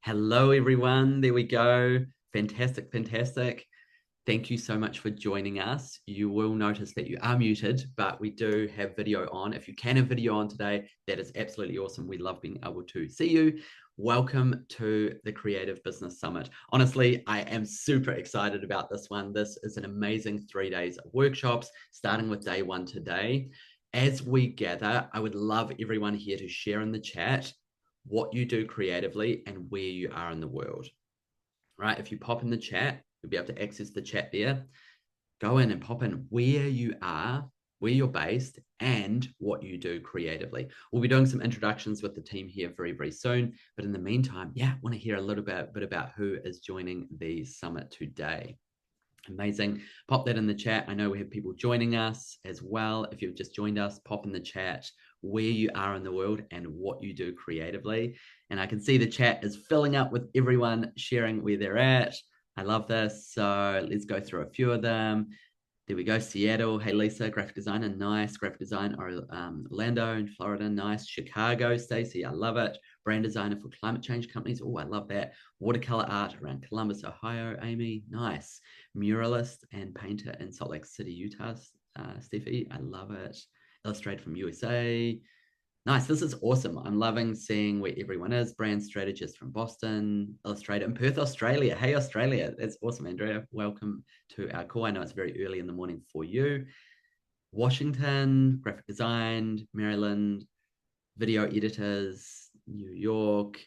Hello, everyone. There we go. Fantastic, fantastic. Thank you so much for joining us. You will notice that you are muted, but we do have video on. If you can have video on today, that is absolutely awesome. We love being able to see you. Welcome to the Creative Business Summit. Honestly, I am super excited about this one. This is an amazing 3 days of workshops, starting with day one today. As we gather, I would love everyone here to share in the chat what you do creatively and where you are in the world, right? If you pop in the chat, you'll be able to access the chat there. Go in and pop in where you are, where you're based, and what you do creatively. We'll be doing some introductions with the team here very, very soon. But in the meantime, I want to hear a little bit about who is joining the summit today. Amazing. Pop that in the chat. I know we have people joining us as well. If you've just joined us, pop in the chat where you are in the world and what you do creatively. And I can see the chat is filling up with everyone sharing where they're at. I love this. So let's go through a few of them. There we go. Seattle. Hey, Lisa, graphic designer. Nice. Graphic design. Orlando in Florida. Nice. Chicago, Stacey. I love it. Brand designer for climate change companies. Oh, I love that. Watercolor art around Columbus, Ohio. Amy. Nice. Muralist and painter in Salt Lake City, Utah. Steffi. I love it. Illustrated from USA. Nice. This is awesome. I'm loving seeing where everyone is. Brand strategist from Boston, illustrator in Perth, Australia. Hey, Australia. That's awesome, Andrea. Welcome to our call. I know it's very early in the morning for you. Washington, graphic design, Maryland, video editors, New York,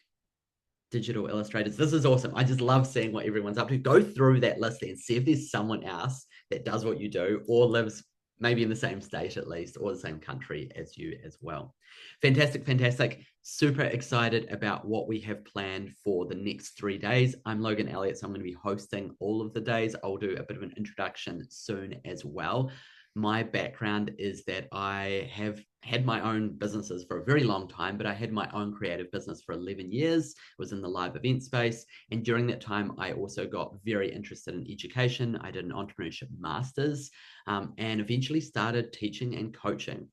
digital illustrators. This is awesome. I just love seeing what everyone's up to. Go through that list and see if there's someone else that does what you do or lives maybe in the same state at least, or the same country as you as well. Fantastic, fantastic. Super excited about what we have planned for the next 3 days. I'm Logan Elliott, so I'm going to be hosting all of the days. I'll do a bit of an introduction soon as well. My background is that I have had my own businesses for a very long time, but I had my own creative business for 11 years. I was in the live event space. And during that time, I also got very interested in education. I did an entrepreneurship master's and eventually started teaching and coaching.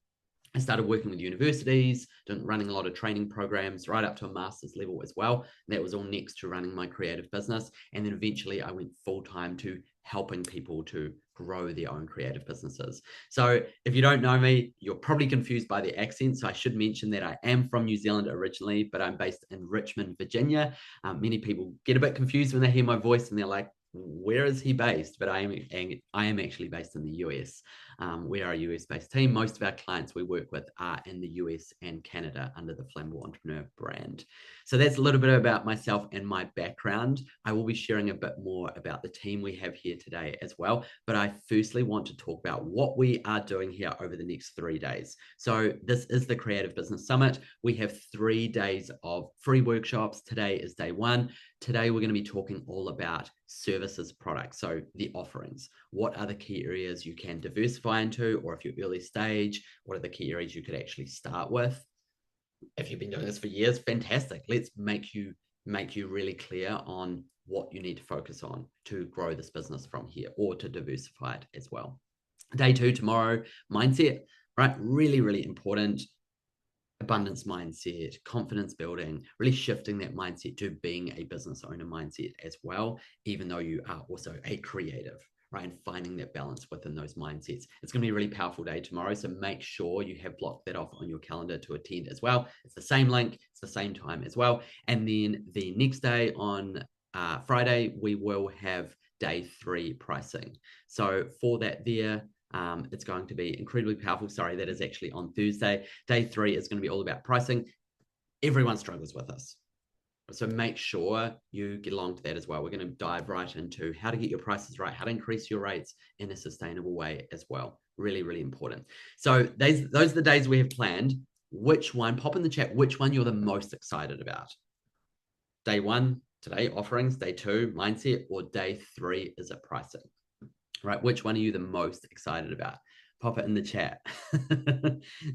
I started working with universities, running a lot of training programs right up to a master's level as well. That was all next to running my creative business. And then eventually I went full time to helping people to grow their own creative businesses. So if you don't know me, you're probably confused by the accent. So I should mention that I am from New Zealand originally, but I'm based in Richmond, Virginia. Many people get a bit confused when they hear my voice and they're like, where is he based? But I am actually based in the US. We are a US-based team. Most of our clients we work with are in the US and Canada under the Flammable Entrepreneur brand. So that's a little bit about myself and my background. I will be sharing a bit more about the team we have here today as well. But I firstly want to talk about what we are doing here over the next 3 days. So this is the Creative Business Summit. We have 3 days of free workshops. Today is day one. Today, we're going to be talking all about services products. So the offerings, what are the key areas you can diversify into, or if you're early stage, what are the key areas you could actually start with? If you've been doing this for years, fantastic. Let's make you really clear on what you need to focus on to grow this business from here or to diversify it as well. Day two tomorrow, mindset, right? Really, really important. Abundance mindset, confidence building, really shifting that mindset to being a business owner mindset as well, even though you are also a creative, right? And finding that balance within those mindsets. It's going to be a really powerful day tomorrow. So make sure you have blocked that off on your calendar to attend as well. It's the same link, it's the same time as well. And then the next day on Friday, we will have day 3 pricing. So for that there, it's going to be incredibly powerful. Sorry, that is actually on Thursday. Day 3 is going to be all about pricing. Everyone struggles with this. So make sure you get along to that as well. We're going to dive right into how to get your prices right, how to increase your rates in a sustainable way as well. Really, really important. So those are the days we have planned. Which one, pop in the chat, which one you're the most excited about? Day 1, today, offerings. Day 2, mindset. Or day 3, is it pricing? Right, which one are you the most excited about? Pop it in the chat.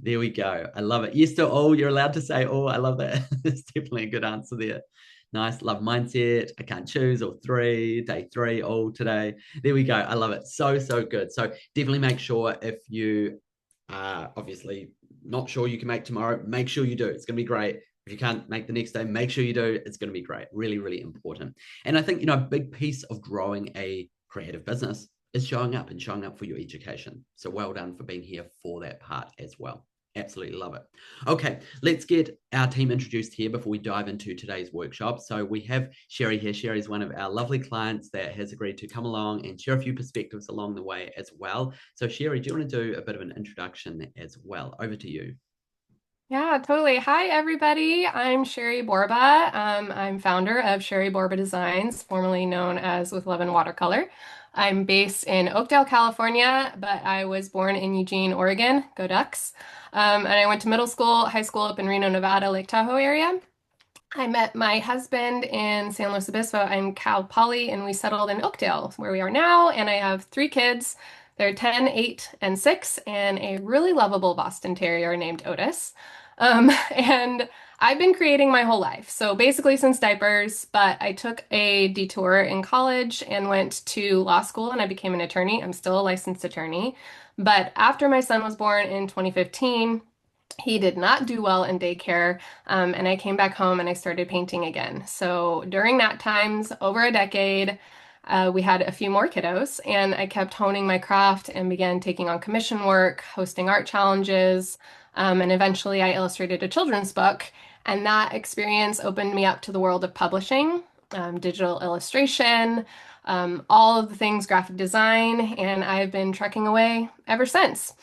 There we go. I love it. Yes to all. You're allowed to say all. I love that. It's definitely a good answer there. Nice. Love mindset. I can't choose. Or 3, day 3, all today. There we go. I love it. So, so good. So definitely make sure if you are obviously not sure you can make tomorrow, make sure you do. It's going to be great. If you can't make the next day, make sure you do. It's going to be great. Really, really important. And I think, a big piece of growing a creative business is showing up and showing up for your education. So well done for being here for that part as well. Absolutely love it. Okay, let's get our team introduced here before we dive into today's workshop. So we have Sherry here. Sherry is one of our lovely clients that has agreed to come along and share a few perspectives along the way as well. So Sherry, do you want to do a bit of an introduction as well? Over to you. Yeah, totally. Hi, everybody. I'm Sherry Borba. I'm founder of Sherry Borba Designs, formerly known as With Love and Watercolor. I'm based in Oakdale, California, but I was born in Eugene, Oregon. Go Ducks. And I went to middle school, high school up in Reno, Nevada, Lake Tahoe area. I met my husband in San Luis Obispo. I'm Cal Poly, and we settled in Oakdale, where we are now. And I have three kids. They're 10, 8, and 6, and a really lovable Boston Terrier named Otis. And I've been creating my whole life. So basically since diapers, but I took a detour in college and went to law school and I became an attorney. I'm still a licensed attorney. But after my son was born in 2015, he did not do well in daycare, and I came back home and I started painting again. So during that times, over a decade, we had a few more kiddos, and I kept honing my craft and began taking on commission work, hosting art challenges, and eventually I illustrated a children's book. And that experience opened me up to the world of publishing, digital illustration, all of the things graphic design, and I've been trekking away ever since.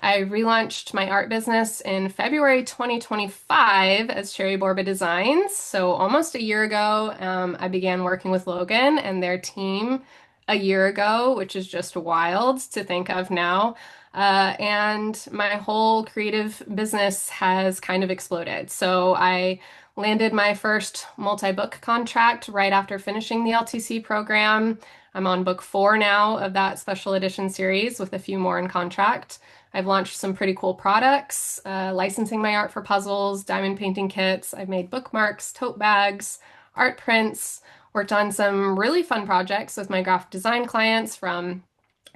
I relaunched my art business in February 2025 as Cherry Borba Designs. So almost a year ago, I began working with Logan and their team a year ago, which is just wild to think of now. And my whole creative business has kind of exploded. So I landed my first multi-book contract right after finishing the LTC program. I'm on book 4 now of that special edition series with a few more in contract. I've launched some pretty cool products, licensing my art for puzzles, diamond painting kits. I've made bookmarks, tote bags, art prints, worked on some really fun projects with my graphic design clients from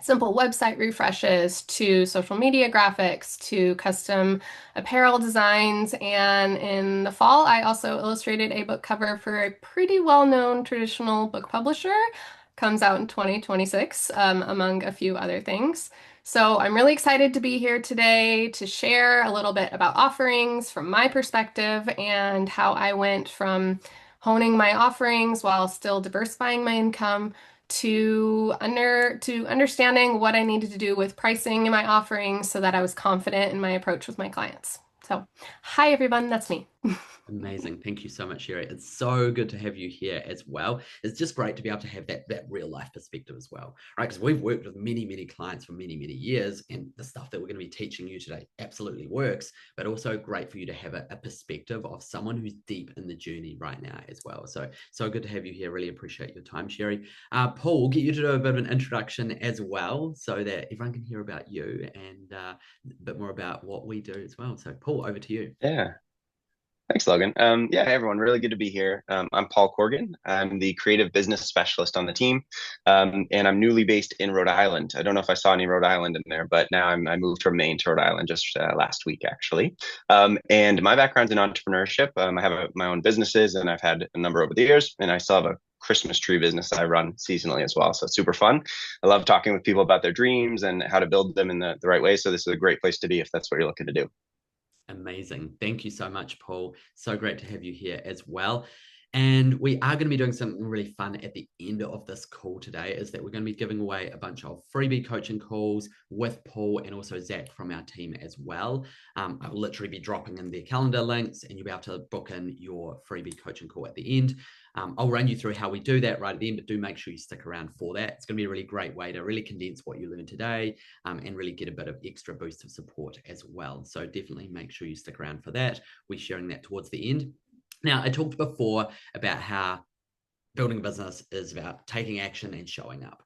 simple website refreshes to social media graphics to custom apparel designs. And in the fall, I also illustrated a book cover for a pretty well-known traditional book publisher. Comes out in 2026, among a few other things. So I'm really excited to be here today to share a little bit about offerings from my perspective and how I went from honing my offerings while still diversifying my income to understanding what I needed to do with pricing in my offerings so that I was confident in my approach with my clients. So, hi everyone, that's me. Amazing. Thank you so much, Sherry. It's so good to have you here as well. It's just great to be able to have that real life perspective as well, right? Because we've worked with many, many clients for many, many years, and the stuff that we're going to be teaching you today absolutely works, but also great for you to have a perspective of someone who's deep in the journey right now as well. So good to have you here. Really appreciate your time, Sherry. Paul, we'll get you to do a bit of an introduction as well so that everyone can hear about you and a bit more about what we do as well. So Paul, over to you. Yeah. Thanks, Logan. Yeah, hey, everyone, really good to be here. I'm Paul Corgan. I'm the creative business specialist on the team, and I'm newly based in Rhode Island. I don't know if I saw any Rhode Island in there, but now I moved from Maine to Rhode Island just last week, actually. And my background's in entrepreneurship. I have my own businesses, and I've had a number over the years, and I still have a Christmas tree business that I run seasonally as well. So it's super fun. I love talking with people about their dreams and how to build them in the right way. So this is a great place to be if that's what you're looking to do. Amazing. Thank you so much, Paul. So great to have you here as well. And we are going to be doing something really fun at the end of this call today, is that we're going to be giving away a bunch of freebie coaching calls with Paul and also Zach from our team as well. I'll literally be dropping in their calendar links and you'll be able to book in your freebie coaching call at the end. I'll run you through how we do that right at the end, but do make sure you stick around for that. It's going to be a really great way to really condense what you learned today and really get a bit of extra boost of support as well. So definitely make sure you stick around for that. We're sharing that towards the end. Now, I talked before about how building a business is about taking action and showing up,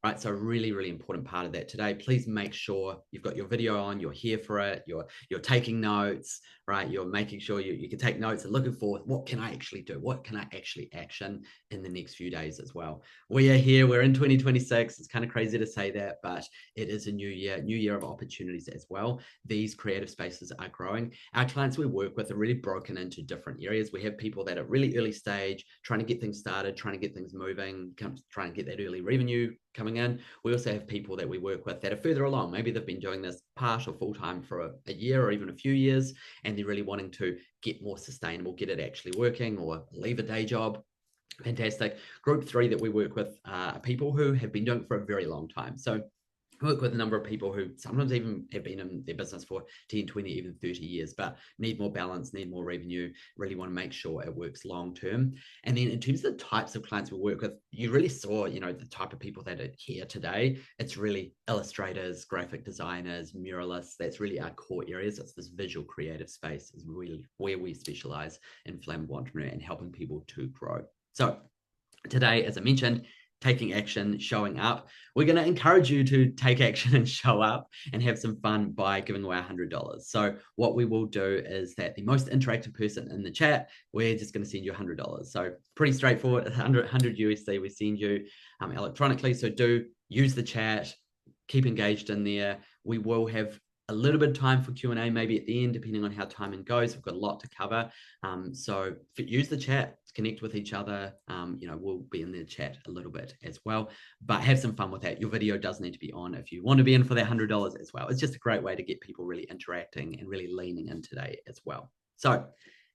right? So a really, really important part of that today. Please make sure you've got your video on, you're here for it, you're taking notes, right? You're making sure you can take notes and looking for what can I actually do? What can I actually action in the next few days as well? We are here, we're in 2026. It's kind of crazy to say that, but it is a new year of opportunities as well. These creative spaces are growing. Our clients we work with are really broken into different areas. We have people that are really early stage, trying to get things started, trying to get things moving, trying to get that early revenue coming in. We also have people that we work with that are further along. Maybe they've been doing this part or full time for a year or even a few years, and they're really wanting to get more sustainable, get it actually working, or leave a day job. Fantastic. Group 3 that we work with are people who have been doing it for a very long time. So I work with a number of people who sometimes even have been in their business for 10, 20, even 30 years, but need more balance, need more revenue, really want to make sure it works long term. And then in terms of the types of clients we work with, you really saw, the type of people that are here today. It's really illustrators, graphic designers, muralists. That's really our core areas. It's this visual creative space is really where we specialize in Flammable Entrepreneur and helping people to grow. So today, as I mentioned, taking action, showing up. We're going to encourage you to take action and show up and have some fun by giving away $100. So what we will do is that the most interactive person in the chat, we're just going to send you $100. So pretty straightforward, 100 USD we send you electronically. So do use the chat, keep engaged in there. We will have a little bit of time for Q&A maybe at the end, depending on how timing goes. We've got a lot to cover. So use the chat, connect with each other. We'll be in the chat a little bit as well, but have some fun with that. Your video does need to be on if you want to be in for that $100 as well. It's just a great way to get people really interacting and really leaning in today as well. So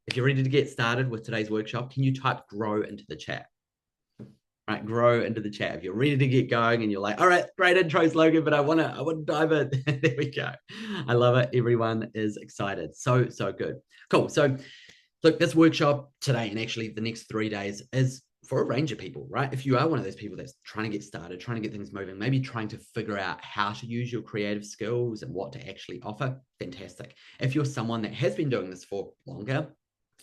if you're ready to get started with today's workshop, can you type grow into the chat? Right, grow into the chat. If you're ready to get going and you're like, all right, great intros, Logan, but I want to dive in. There we go. I love it. Everyone is excited. So good. Cool. So look, this workshop today and actually the next 3 days is for a range of people, right? If you are one of those people that's trying to get started, trying to get things moving, maybe trying to figure out how to use your creative skills and what to actually offer, fantastic. If you're someone that has been doing this for longer,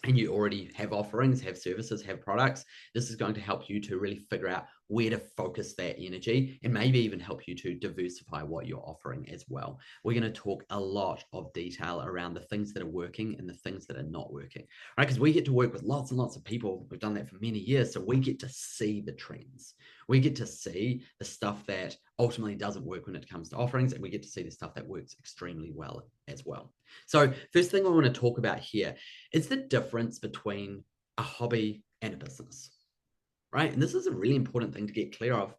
and you already have offerings, have services, have products, this is going to help you to really figure out where to focus that energy and maybe even help you to diversify what you're offering as well. We're going to talk a lot of detail around the things that are working and the things that are not working, right? Because we get to work with lots and lots of people. We've done that for many years. So we get to see the trends. We get to see the stuff that ultimately doesn't work when it comes to offerings, and we get to see the stuff that works extremely well as well. So first thing I want to talk about here is the difference between a hobby and a business, right? And this is a really important thing to get clear of,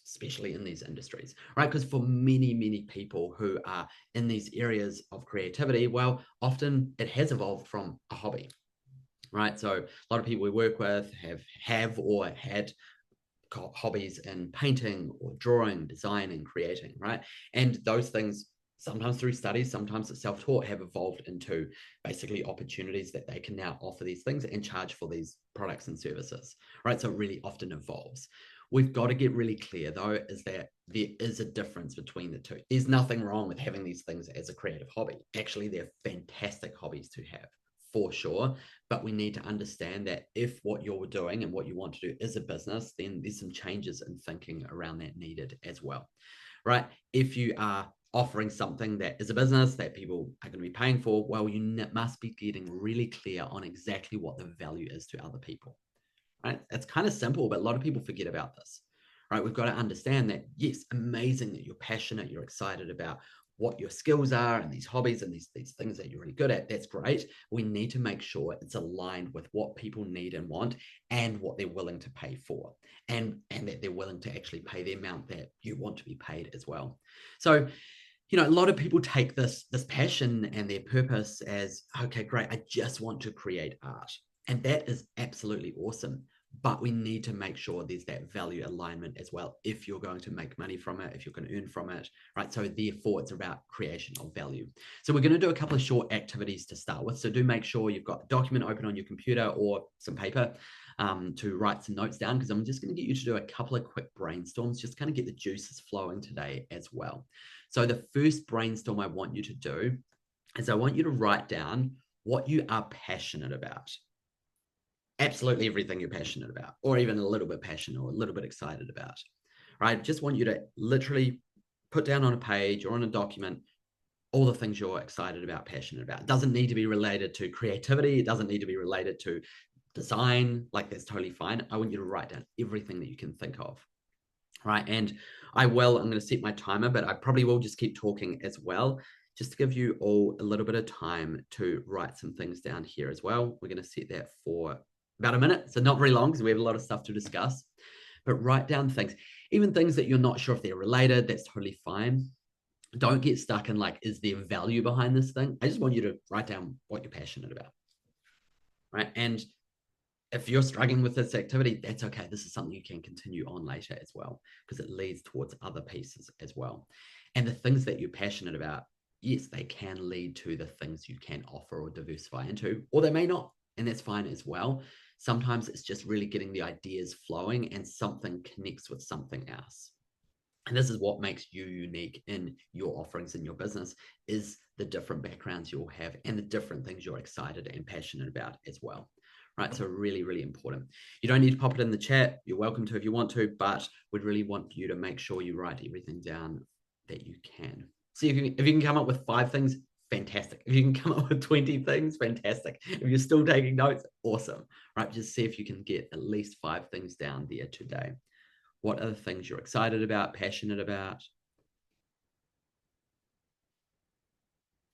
especially in these industries, right? Because for many, many people who are in these areas of creativity, well, often it has evolved from a hobby, right? So a lot of people we work with have or had hobbies in painting or drawing, designing, creating, right? And those things, sometimes through studies, sometimes it's self-taught, have evolved into basically opportunities that they can now offer these things and charge for these products and services, right? So it really often evolves. We've got to get really clear, though, is that there is a difference between the two. There's nothing wrong with having these things as a creative hobby. Actually, they're fantastic hobbies to have, for sure. But we need to understand that if what you're doing and what you want to do is a business, then there's some changes in thinking around that needed as well, right? If you are offering something that is a business that people are going to be paying for, well, you must be getting really clear on exactly what the value is to other people, right? It's kind of simple, but a lot of people forget about this, right? We've got to understand that, yes, amazing that you're passionate, you're excited about what your skills are and these hobbies and these things that you're really good at. That's great. We need to make sure it's aligned with what people need and want and what they're willing to pay for, and that they're willing to actually pay the amount that you want to be paid as well. So, a lot of people take this passion and their purpose as, okay, great, I just want to create art. And that is absolutely awesome. But we need to make sure there's that value alignment as well if you're going to make money from it, if you're going to earn from it, right? So therefore, it's about creation of value. So we're going to do a couple of short activities to start with. So do make sure you've got the document open on your computer or some paper to write some notes down, because I'm just going to get you to do a couple of quick brainstorms, just kind of get the juices flowing today as well. So the first brainstorm I want you to do is I want you to write down what you are passionate about. Absolutely everything you're passionate about, or even a little bit passionate or a little bit excited about, right? I just want you to literally put down on a page or on a document all the things you're excited about, passionate about. It doesn't need to be related to creativity. It doesn't need to be related to design. Like, that's totally fine. I want you to write down everything that you can think of, right? And I'm going to set my timer, but I probably will just keep talking as well, just to give you all a little bit of time to write some things down here as well. We're going to set that for about a minute. So not very long, because we have a lot of stuff to discuss, but write down things, even things that you're not sure if they're related. That's totally fine. Don't get stuck in like, is there value behind this thing? I just want you to write down what you're passionate about, right? And if you're struggling with this activity, that's okay. This is something you can continue on later as well, because it leads towards other pieces as well. And the things that you're passionate about, yes, they can lead to the things you can offer or diversify into, or they may not, and that's fine as well. Sometimes it's just really getting the ideas flowing and something connects with something else. And this is what makes you unique in your offerings in your business, is the different backgrounds you'll have and the different things you're excited and passionate about as well. Right. So really, really important. You don't need to pop it in the chat. You're welcome to if you want to, but we'd really want you to make sure you write everything down that you can. See if you can come up with 5 things, fantastic. If you can come up with 20 things, fantastic. If you're still taking notes, awesome. Right. Just see if you can get at least 5 things down there today. What are the things you're excited about, passionate about?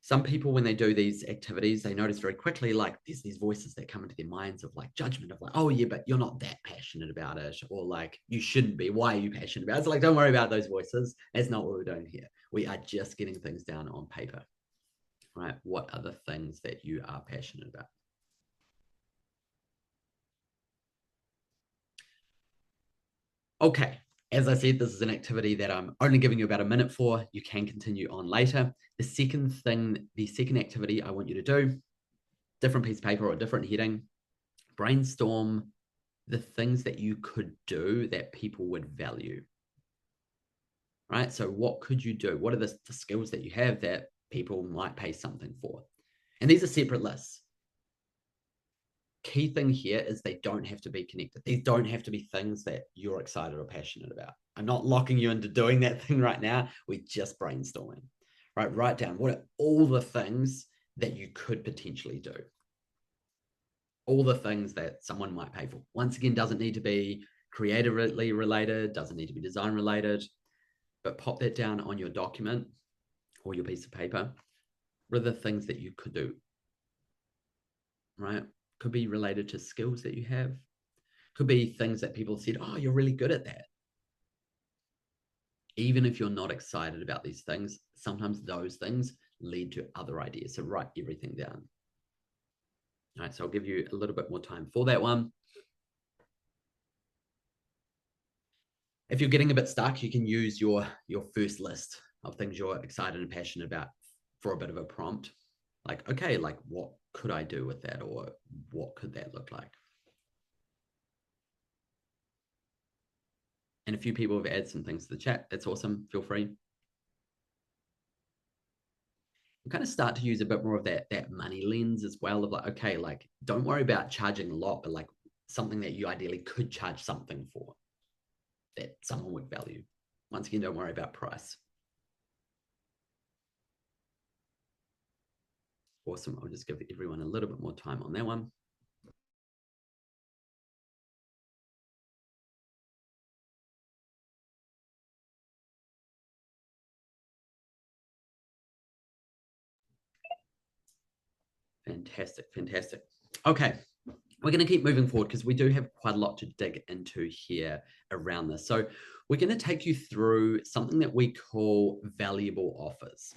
Some people, when they do these activities, they notice very quickly, like, there's these voices that come into their minds of like judgment of like, oh yeah, but you're not that passionate about it, or like, you shouldn't be. Why are you passionate about it? It's like, don't worry about those voices. That's not what we're doing here. We are just getting things down on paper, right? What are the things that you are passionate about? Okay, as I said, this is an activity that I'm only giving you about a minute for. You can continue on later. The second activity I want you to do, different piece of paper or a different heading, brainstorm the things that you could do that people would value, right? So what could you do? What are the skills that you have that people might pay something for? And these are separate lists. Key thing here is they don't have to be connected. These don't have to be things that you're excited or passionate about. I'm not locking you into doing that thing right now. We're just brainstorming, right? Write down what are all the things that you could potentially do. All the things that someone might pay for. Once again, doesn't need to be creatively related, doesn't need to be design related, but pop that down on your document or your piece of paper. What are the things that you could do, right? Could be related to skills that you have. Could be things that people said, oh, you're really good at that. Even if you're not excited about these things, sometimes those things lead to other ideas. So write everything down. All right, so I'll give you a little bit more time for that one. If you're getting a bit stuck, you can use your first list of things you're excited and passionate about for a bit of a prompt. Like, okay, like, what could I do with that? Or what could that look like? And a few people have added some things to the chat. That's awesome. Feel free. You kind of start to use a bit more of that money lens as well, of like, okay, like, don't worry about charging a lot, but like something that you ideally could charge something for that someone would value. Once again, don't worry about price. Awesome. I'll just give everyone a little bit more time on that one. Fantastic, fantastic. Okay, we're going to keep moving forward because we do have quite a lot to dig into here around this. So we're going to take you through something that we call valuable offers.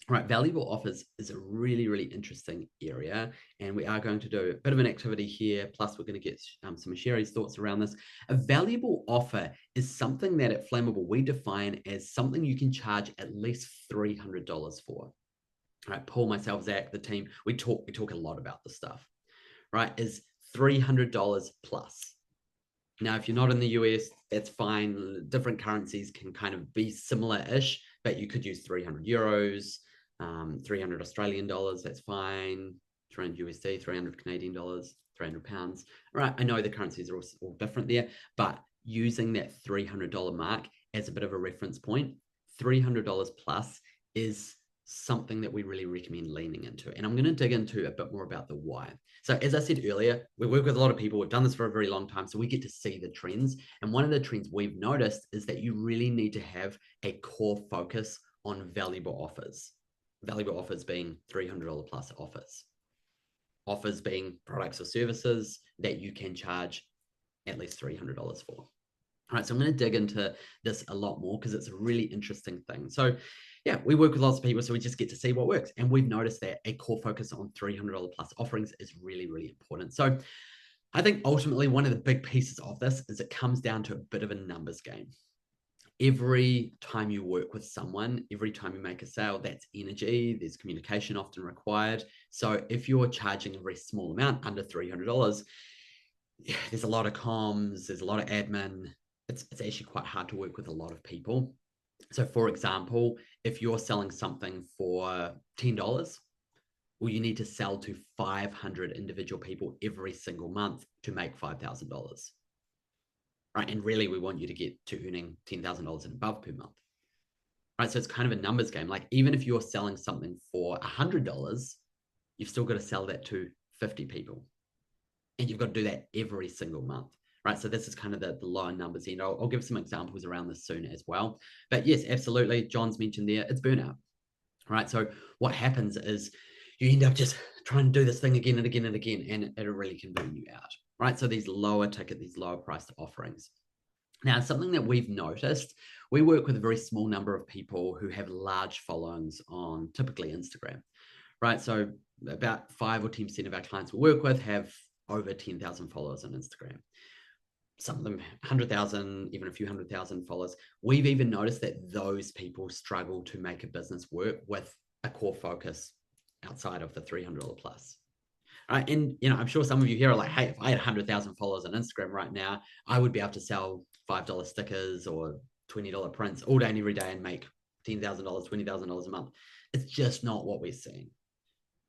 Right, valuable offers is a really, really interesting area, and we are going to do a bit of an activity here, plus we're going to get some of Sherry's thoughts around this. A valuable offer is something that at Flammable we define as something you can charge at least $300 for. Right, Paul, myself, Zach, the team, we talk a lot about this stuff, right, is $300 plus. Now, if you're not in the US, that's fine. Different currencies can kind of be similar-ish, but you could use 300 euros, 300 Australian dollars, that's fine. 300 USD, 300 Canadian dollars, 300 pounds. All right, I know the currencies are all different there, but using that $300 mark as a bit of a reference point, $300 plus is something that we really recommend leaning into. And I'm going to dig into a bit more about the why. So as I said earlier, we work with a lot of people. We've done this for a very long time. So we get to see the trends. And one of the trends we've noticed is that you really need to have a core focus on valuable offers. Valuable offers being $300 plus offers. Offers being products or services that you can charge at least $300 for. All right, so I'm going to dig into this a lot more because it's a really interesting thing. So yeah, we work with lots of people, so we just get to see what works. And we've noticed that a core focus on $300 plus offerings is really, really important. So I think ultimately one of the big pieces of this is it comes down to a bit of a numbers game. Every time you work with someone, every time you make a sale, that's energy. There's communication often required. So if you're charging a very small amount, under $300, there's a lot of comms, there's a lot of admin. It's actually quite hard to work with a lot of people. So for example, if you're selling something for $10, well, you need to sell to 500 individual people every single month to make $5,000. Right? And really, we want you to get to earning $10,000 and above per month. Right? So it's kind of a numbers game. Like even if you're selling something for $100, you've still got to sell that to 50 people. And you've got to do that every single month. Right? So this is kind of the lower numbers. I'll give some examples around this soon as well. But yes, absolutely. John's mentioned there, it's burnout. Right? So what happens is you end up just trying to do this thing again and again and again, and it really can burn you out. Right? So these lower ticket, these lower priced offerings. Now, something that we've noticed, we work with a very small number of people who have large followings on typically Instagram, right? So about 5 or 10% of our clients we work with have over 10,000 followers on Instagram. Some of them 100,000, even a few 100,000 followers. We've even noticed that those people struggle to make a business work with a core focus outside of the $300 plus. Right. And, I'm sure some of you here are like, hey, if I had 100,000 followers on Instagram right now, I would be able to sell $5 stickers or $20 prints all day and every day and make $10,000, $20,000 a month. It's just not what we're seeing.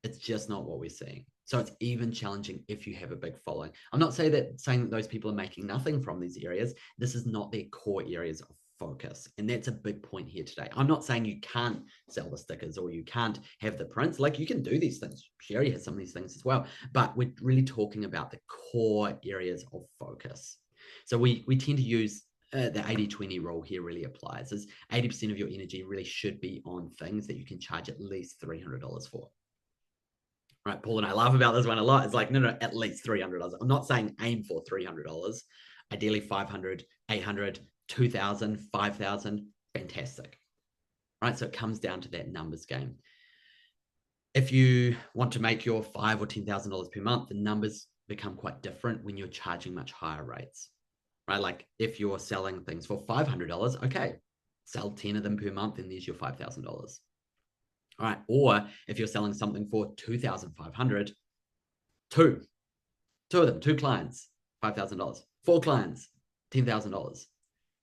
It's just not what we're seeing. So it's even challenging if you have a big following. I'm not saying that those people are making nothing from these areas. This is not their core areas of focus. And that's a big point here today. I'm not saying you can't sell the stickers or you can't have the prints. Like you can do these things. Sherry has some of these things as well. But we're really talking about the core areas of focus. So we tend to use the 80-20 rule here really applies. Is 80% of your energy really should be on things that you can charge at least $300 for. Right, Paul and I laugh about this one a lot. It's like, no, at least $300. I'm not saying aim for $300. Ideally, 500, 800, 2,000, 5,000, fantastic. Right, so it comes down to that numbers game. If you want to make your $5,000 or $10,000 per month, the numbers become quite different when you're charging much higher rates. Right, like if you're selling things for $500, okay, sell 10 of them per month, and there's your $5,000. All right. Or if you're selling something for $2,500, two of them, 2 clients, $5,000, 4 clients, $10,000,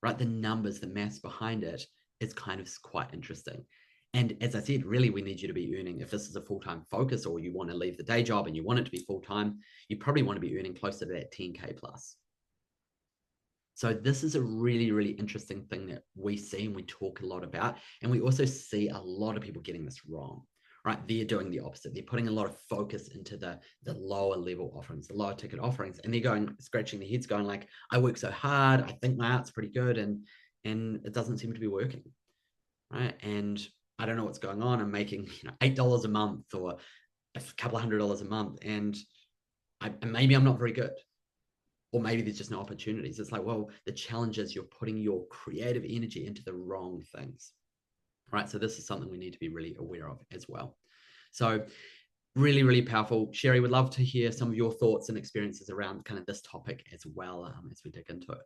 right? The numbers, the maths behind it is kind of quite interesting. And as I said, really, we need you to be earning, if this is a full-time focus or you want to leave the day job and you want it to be full-time, you probably want to be earning closer to that 10K plus. So this is a really, really interesting thing that we see and we talk a lot about. And we also see a lot of people getting this wrong, right? They're doing the opposite. They're putting a lot of focus into the lower level offerings, the lower ticket offerings. And they're going, scratching their heads going like, I work so hard. I think my art's pretty good. And it doesn't seem to be working, right? And I don't know what's going on. I'm making $8 a month or a couple of $100 a month. And maybe I'm not very good. Or maybe there's just no opportunities. It's like, well, the challenge is you're putting your creative energy into the wrong things, right? So this is something we need to be really aware of as well. So really, really powerful. Sherry, would love to hear some of your thoughts and experiences around kind of this topic as well as we dig into it.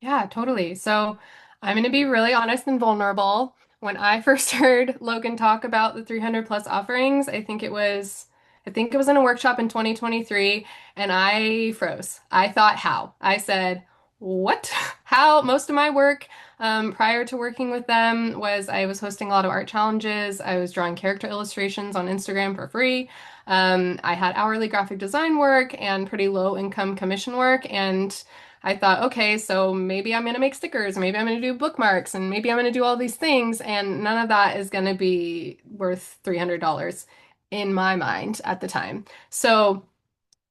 Yeah, totally. So I'm going to be really honest and vulnerable. When I first heard Logan talk about the 300 plus offerings, I think it was in a workshop in 2023, and I froze. I thought, how? I said, what? How? Most of my work prior to working with them was I was hosting a lot of art challenges. I was drawing character illustrations on Instagram for free. I had hourly graphic design work and pretty low income commission work. And I thought, okay, so maybe I'm going to make stickers, maybe I'm going to do bookmarks, and maybe I'm going to do all these things, and none of that is going to be worth $300 in my mind at the time. So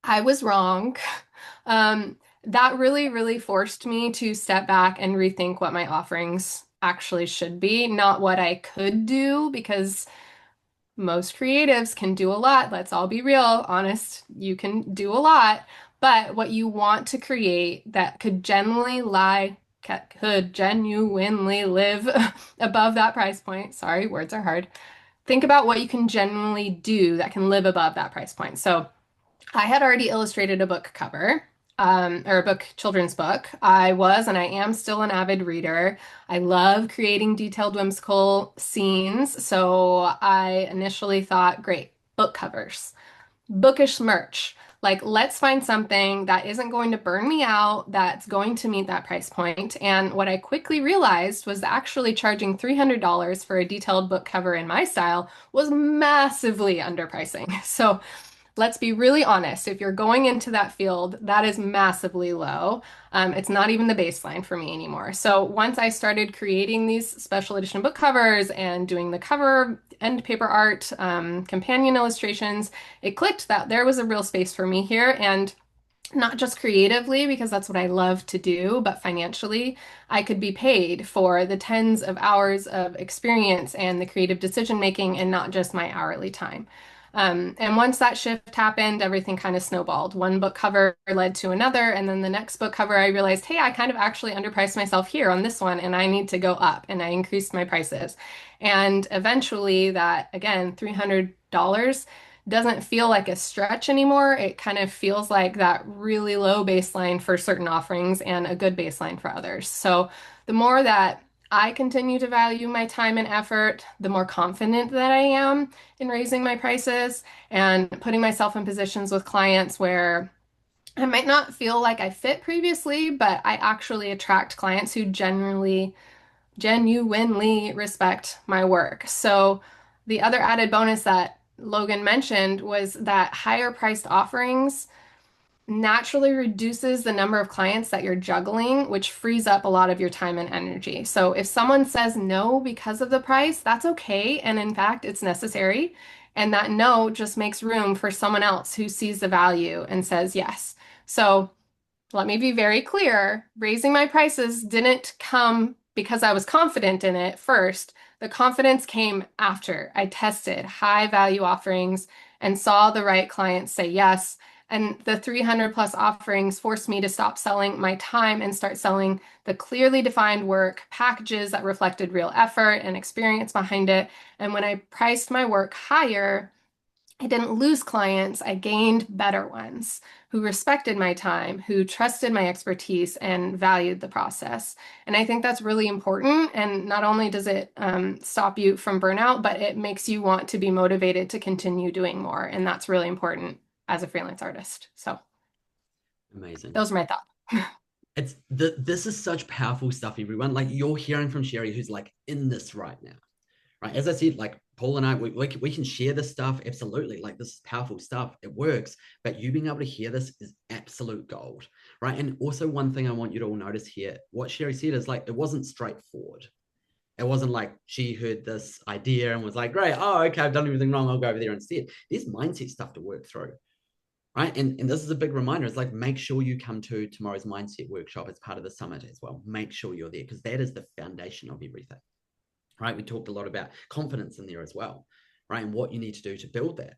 I was wrong. Um, that really, really forced me to step back and rethink what my offerings actually should be, not what I could do, because most creatives can do a lot. Let's all be real, honest. You can do a lot, but what you want to create that could genuinely live above that price point. Sorry, words are hard. Think about what you can genuinely do that can live above that price point. So I had already illustrated a book cover, or a children's book. I was and I am still an avid reader. I love creating detailed, whimsical scenes. So I initially thought, great, book covers, bookish merch. Like, let's find something that isn't going to burn me out, that's going to meet that price point. And what I quickly realized was actually charging $300 for a detailed book cover in my style was massively underpricing. So let's be really honest. If you're going into that field, that is massively low. It's not even the baseline for me anymore. So once I started creating these special edition book covers and doing the cover and paper art, companion illustrations, it clicked that there was a real space for me here. And not just creatively, because that's what I love to do, but financially, I could be paid for the tens of hours of experience and the creative decision making and not just my hourly time. And once that shift happened, everything kind of snowballed. One book cover led to another, and then the next book cover, I realized, hey, I kind of actually underpriced myself here on this one, and I need to go up, and I increased my prices. And eventually, that again, $300 doesn't feel like a stretch anymore. It kind of feels like that really low baseline for certain offerings and a good baseline for others. So the more that I continue to value my time and effort, the more confident that I am in raising my prices and putting myself in positions with clients where I might not feel like I fit previously, but I actually attract clients who genuinely respect my work. So the other added bonus that Logan mentioned was that higher priced offerings naturally reduces the number of clients that you're juggling, which frees up a lot of your time and energy. So if someone says no because of the price, that's okay. And in fact, it's necessary. And that no just makes room for someone else who sees the value and says yes. So let me be very clear. Raising my prices didn't come because I was confident in it first. The confidence came after I tested high value offerings and saw the right clients say yes. And the 300 plus offerings forced me to stop selling my time and start selling the clearly defined work, packages that reflected real effort and experience behind it. And when I priced my work higher, I didn't lose clients, I gained better ones who respected my time, who trusted my expertise, and valued the process. And I think that's really important. And not only does it stop you from burnout, but it makes you want to be motivated to continue doing more. And that's really important as a freelance artist. So Amazing. those are my thoughts. This is such powerful stuff, everyone. Like, you're hearing from Sherry, who's like in this right now. Right. As I said, like Paul and I, we can share this stuff. Absolutely. Like, this is powerful stuff. It works. But you being able to hear this is absolute gold. Right. And also, one thing I want you to all notice here, what Sherry said is, like, it wasn't straightforward. It wasn't like she heard this idea and was like, great. Oh, okay. I've done everything wrong. I'll go over there instead. There's mindset stuff to work through. Right. And this is a big reminder. It's like, make sure you come to tomorrow's mindset workshop as part of the summit as well. Make sure you're there, because that is the foundation of everything. Right? We talked a lot about confidence in there as well, right? And what you need to do to build that.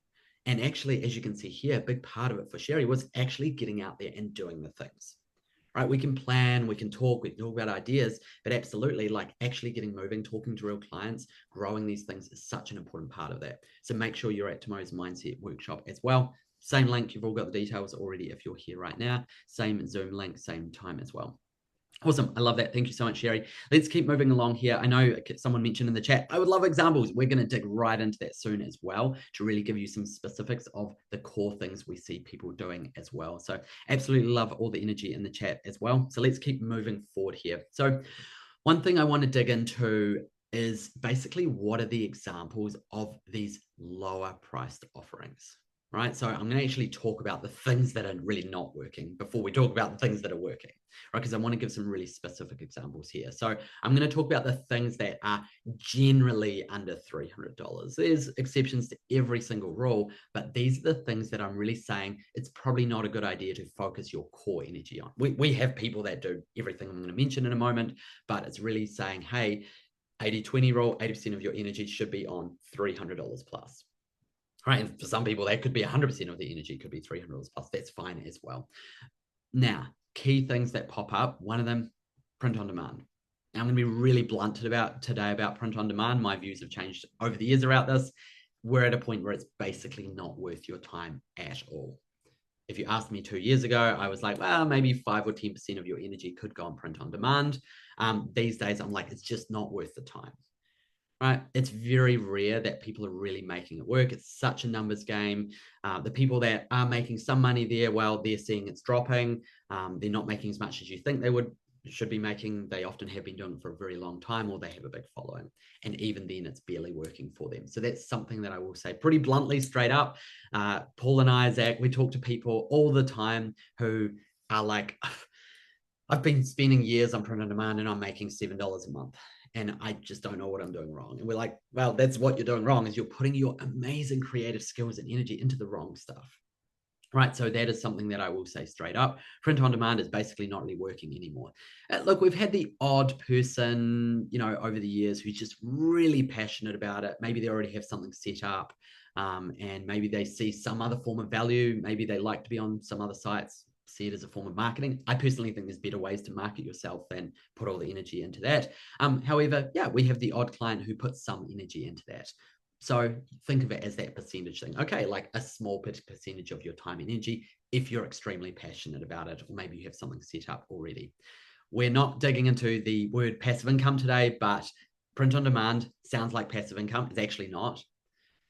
And actually, as you can see here, a big part of it for Sherry was actually getting out there and doing the things, right? We can plan, we can talk about ideas, but absolutely, like, actually getting moving, talking to real clients, growing these things is such an important part of that. So make sure you're at tomorrow's mindset workshop as well. Same link, you've all got the details already if you're here right now. Same Zoom link, same time as well. Awesome. I love that. Thank you so much, Sherry. Let's keep moving along here. I know someone mentioned in the chat, I would love examples. We're going to dig right into that soon as well, to really give you some specifics of the core things we see people doing as well. So absolutely love all the energy in the chat as well. So let's keep moving forward here. So one thing I want to dig into is basically, what are the examples of these lower priced offerings? right? So I'm going to actually talk about the things that are really not working before we talk about the things that are working, right? Because I want to give some really specific examples here. So I'm going to talk about the things that are generally under $300. There's exceptions to every single rule, but these are the things that I'm really saying it's probably not a good idea to focus your core energy on. We have people that do everything I'm going to mention in a moment, but it's really saying, hey, 80-20 rule, 80% of your energy should be on $300 plus. Right. And for some people, that could be 100% of the energy, could be $300 plus. That's fine as well. Now, key things that pop up. One of them, print on demand. Now, I'm going to be really blunt today about print on demand. My views have changed over the years about this. We're at a point where it's basically not worth your time at all. If you asked me 2 years ago, I was like, well, maybe 5 or 10% of your energy could go on print on demand. These days, I'm like, it's just not worth the time. Right? It's very rare that people are really making it work. It's such a numbers game. The people that are making some money there, well, they're seeing it's dropping. They're not making as much as you think they should be making. They often have been doing it for a very long time, or they have a big following. And even then, it's barely working for them. So that's something that I will say pretty bluntly, straight up. Paul and I, Zach, we talk to people all the time who are like, I've been spending years on print on demand and I'm making $7 a month. And I just don't know what I'm doing wrong. And we're like, well, that's what you're doing wrong, is you're putting your amazing creative skills and energy into the wrong stuff. Right. So that is something that I will say straight up. Print on demand is basically not really working anymore. Look, we've had the odd person, over the years who's just really passionate about it. Maybe they already have something set up, and maybe they see some other form of value. Maybe they like to be on some other sites, see it as a form of marketing. I personally think there's better ways to market yourself than put all the energy into that. However, yeah, we have the odd client who puts some energy into that. So think of it as that percentage thing. Okay, like a small percentage of your time and energy if you're extremely passionate about it, or maybe you have something set up already. We're not digging into the word passive income today, but print on demand sounds like passive income. It's actually not,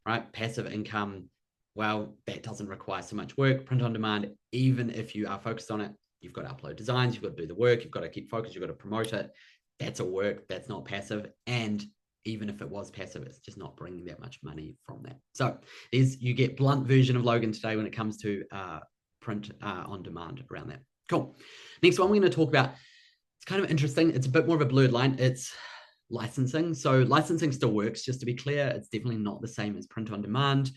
right? Passive income, well, that doesn't require so much work. Print on demand, even if you are focused on it, you've got to upload designs, you've got to do the work, you've got to keep focused, you've got to promote it. That's a work, that's not passive. And even if it was passive, it's just not bringing that much money from that. So you get blunt version of Logan today when it comes to print on demand around that. Cool. Next one we're going to talk about, it's kind of interesting. It's a bit more of a blurred line. It's licensing. So licensing still works, just to be clear. It's definitely not the same as print on demand.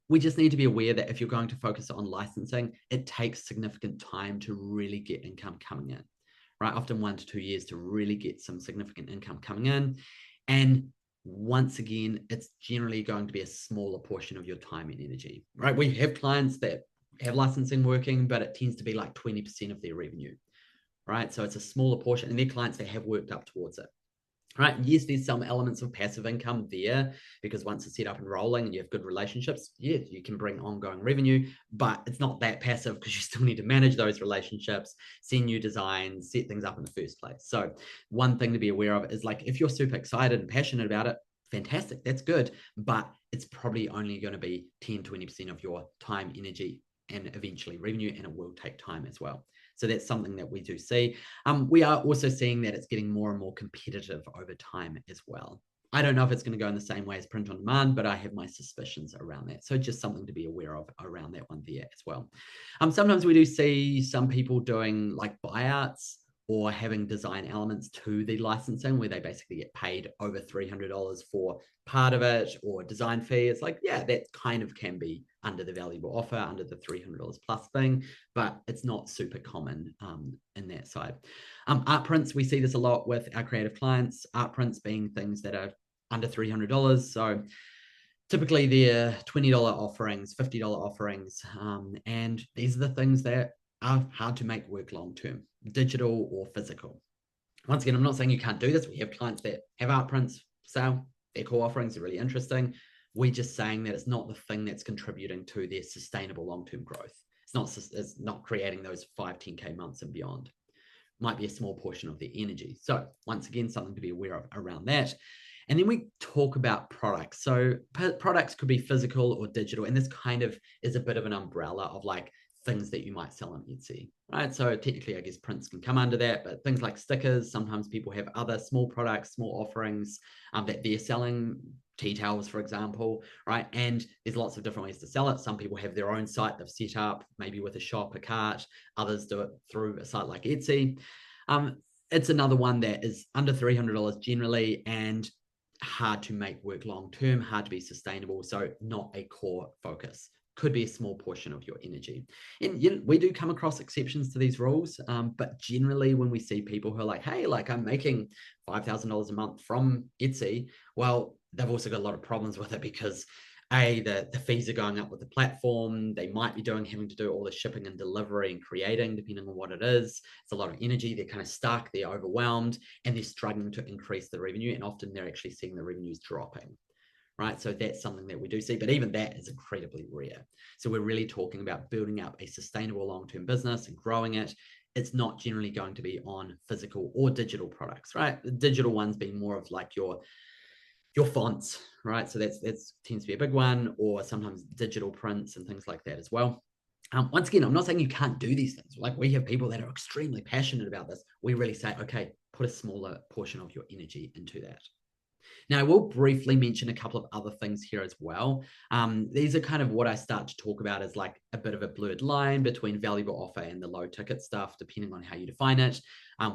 We just need to be aware that if you're going to focus on licensing, it takes significant time to really get income coming in, right? Often 1 to 2 years to really get some significant income coming in. And once again, it's generally going to be a smaller portion of your time and energy, right? We have clients that have licensing working, but it tends to be like 20% of their revenue, right? So it's a smaller portion, and they're clients that have worked up towards it. Right. Yes, there's some elements of passive income there, because once it's set up and rolling and you have good relationships, yeah, you can bring ongoing revenue, but it's not that passive because you still need to manage those relationships, send new designs, set things up in the first place. So one thing to be aware of is, like, if you're super excited and passionate about it, fantastic, that's good, but it's probably only going to be 10-20% of your time, energy, and eventually revenue, and it will take time as well. So that's something that we do see. We are also seeing that it's getting more and more competitive over time as well. I don't know if it's going to go in the same way as print on demand, but I have my suspicions around that. So just something to be aware of around that one there as well. Sometimes we do see some people doing like buyouts or having design elements to the licensing, where they basically get paid over $300 for part of it, or design fee. It's like, yeah, that kind of can be under the valuable offer, under the $300 plus thing, but it's not super common in that side. Art prints, we see this a lot with our creative clients, art prints being things that are under $300. So typically they're $20 offerings, $50 offerings, and these are the things that are hard to make work long-term, digital or physical. Once again, I'm not saying you can't do this. We have clients that have art prints for sale. Their core offerings are really interesting. We're just saying that it's not the thing that's contributing to their sustainable long-term growth. It's not creating those 5-10K months and beyond. Might be a small portion of their energy. So once again, something to be aware of around that. And then we talk about products. So products could be physical or digital. And this kind of is a bit of an umbrella of like things that you might sell on Etsy, right? So technically, I guess prints can come under that, but things like stickers, sometimes people have other small products, small offerings that they're selling. tea towels, for example, right? And there's lots of different ways to sell it. Some people have their own site they've set up, maybe with a shop, a cart. Others do it through a site like Etsy. It's another one that is under $300 generally and hard to make work long-term, hard to be sustainable. So not a core focus. Could be a small portion of your energy. And we do come across exceptions to these rules. But generally when we see people who are like, hey, like I'm making $5,000 a month from Etsy, well, they've also got a lot of problems with it because the fees are going up with the platform. They might be having to do all the shipping and delivery and creating, depending on what it is. It's a lot of energy. They're kind of stuck. They're overwhelmed, and they're struggling to increase the revenue. And often they're actually seeing the revenues dropping, right? So that's something that we do see, but even that is incredibly rare. So we're really talking about building up a sustainable long-term business and growing it. It's not generally going to be on physical or digital products, right? The digital ones being more of like your fonts, right? So that's tends to be a big one, or sometimes digital prints and things like that as well. Once again, I'm not saying you can't do these things. Like we have people that are extremely passionate about this. We really say, okay, put a smaller portion of your energy into that. Now, I will briefly mention a couple of other things here as well. These are kind of what I start to talk about as like a bit of a blurred line between valuable offer and the low ticket stuff, depending on how you define it.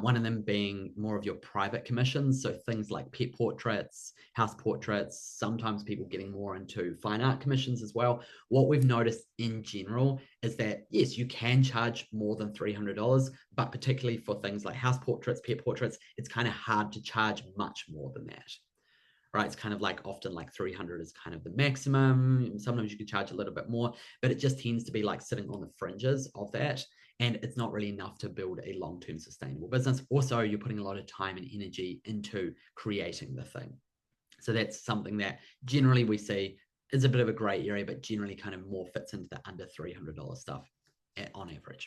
One of them being more of your private commissions. So things like pet portraits, house portraits, sometimes people getting more into fine art commissions as well. What we've noticed in general is that, yes, you can charge more than $300, but particularly for things like house portraits, pet portraits, it's kind of hard to charge much more than that. Right, it's kind of like often like 300 is kind of the maximum. Sometimes you can charge a little bit more, but it just tends to be like sitting on the fringes of that. And it's not really enough to build a long-term sustainable business. Also, you're putting a lot of time and energy into creating the thing. So that's something that generally we see is a bit of a gray area, but generally kind of more fits into the under $300 stuff on average.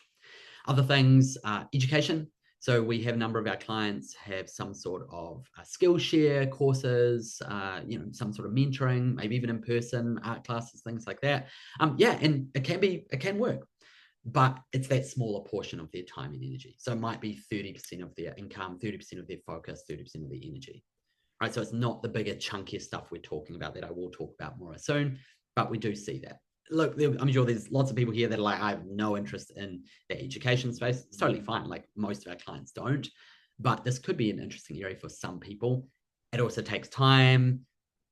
Other things, education. So we have a number of our clients have some sort of Skillshare courses, some sort of mentoring, maybe even in-person art classes, things like that. And it can work, but it's that smaller portion of their time and energy. So it might be 30% of their income, 30% of their focus, 30% of their energy. Right. So it's not the bigger, chunkier stuff we're talking about that I will talk about more soon, but we do see that. Look, I'm sure there's lots of people here that are like, I have no interest in the education space. It's totally fine. Like most of our clients don't, but this could be an interesting area for some people. It also takes time.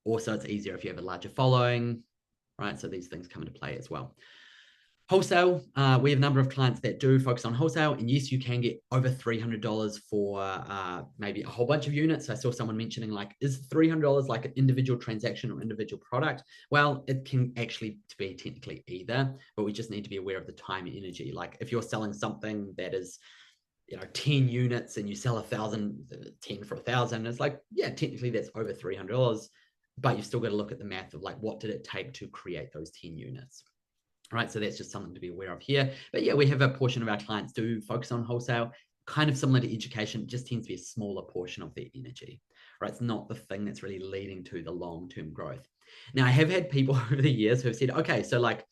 Also, it's easier if you have a larger following, right? So these things come into play as well. Wholesale, we have a number of clients that do focus on wholesale, and yes, you can get over $300 for maybe a whole bunch of units. I saw someone mentioning like, is $300 like an individual transaction or individual product? Well, it can actually be technically either, but we just need to be aware of the time and energy. Like if you're selling something that is 10 units and you sell 1,000, 10 for 1,000, it's like, yeah, technically that's over $300, but you've still got to look at the math of like, what did it take to create those 10 units? Right, so that's just something to be aware of here. But yeah, we have a portion of our clients do focus on wholesale, kind of similar to education, just tends to be a smaller portion of their energy, right? It's not the thing that's really leading to the long-term growth. Now, I have had people over the years who have said, okay, so like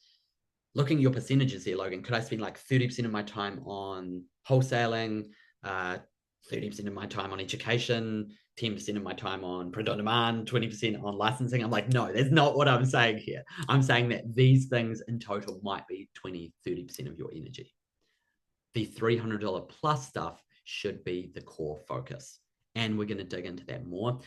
looking at your percentages here, Logan, could I spend like 30% of my time on wholesaling, 30% of my time on education, 10% of my time on print on demand, 20% on licensing? I'm like, no, that's not what I'm saying here. I'm saying that these things in total might be 20, 30% of your energy. The $300 plus stuff should be the core focus. And we're going to dig into that more.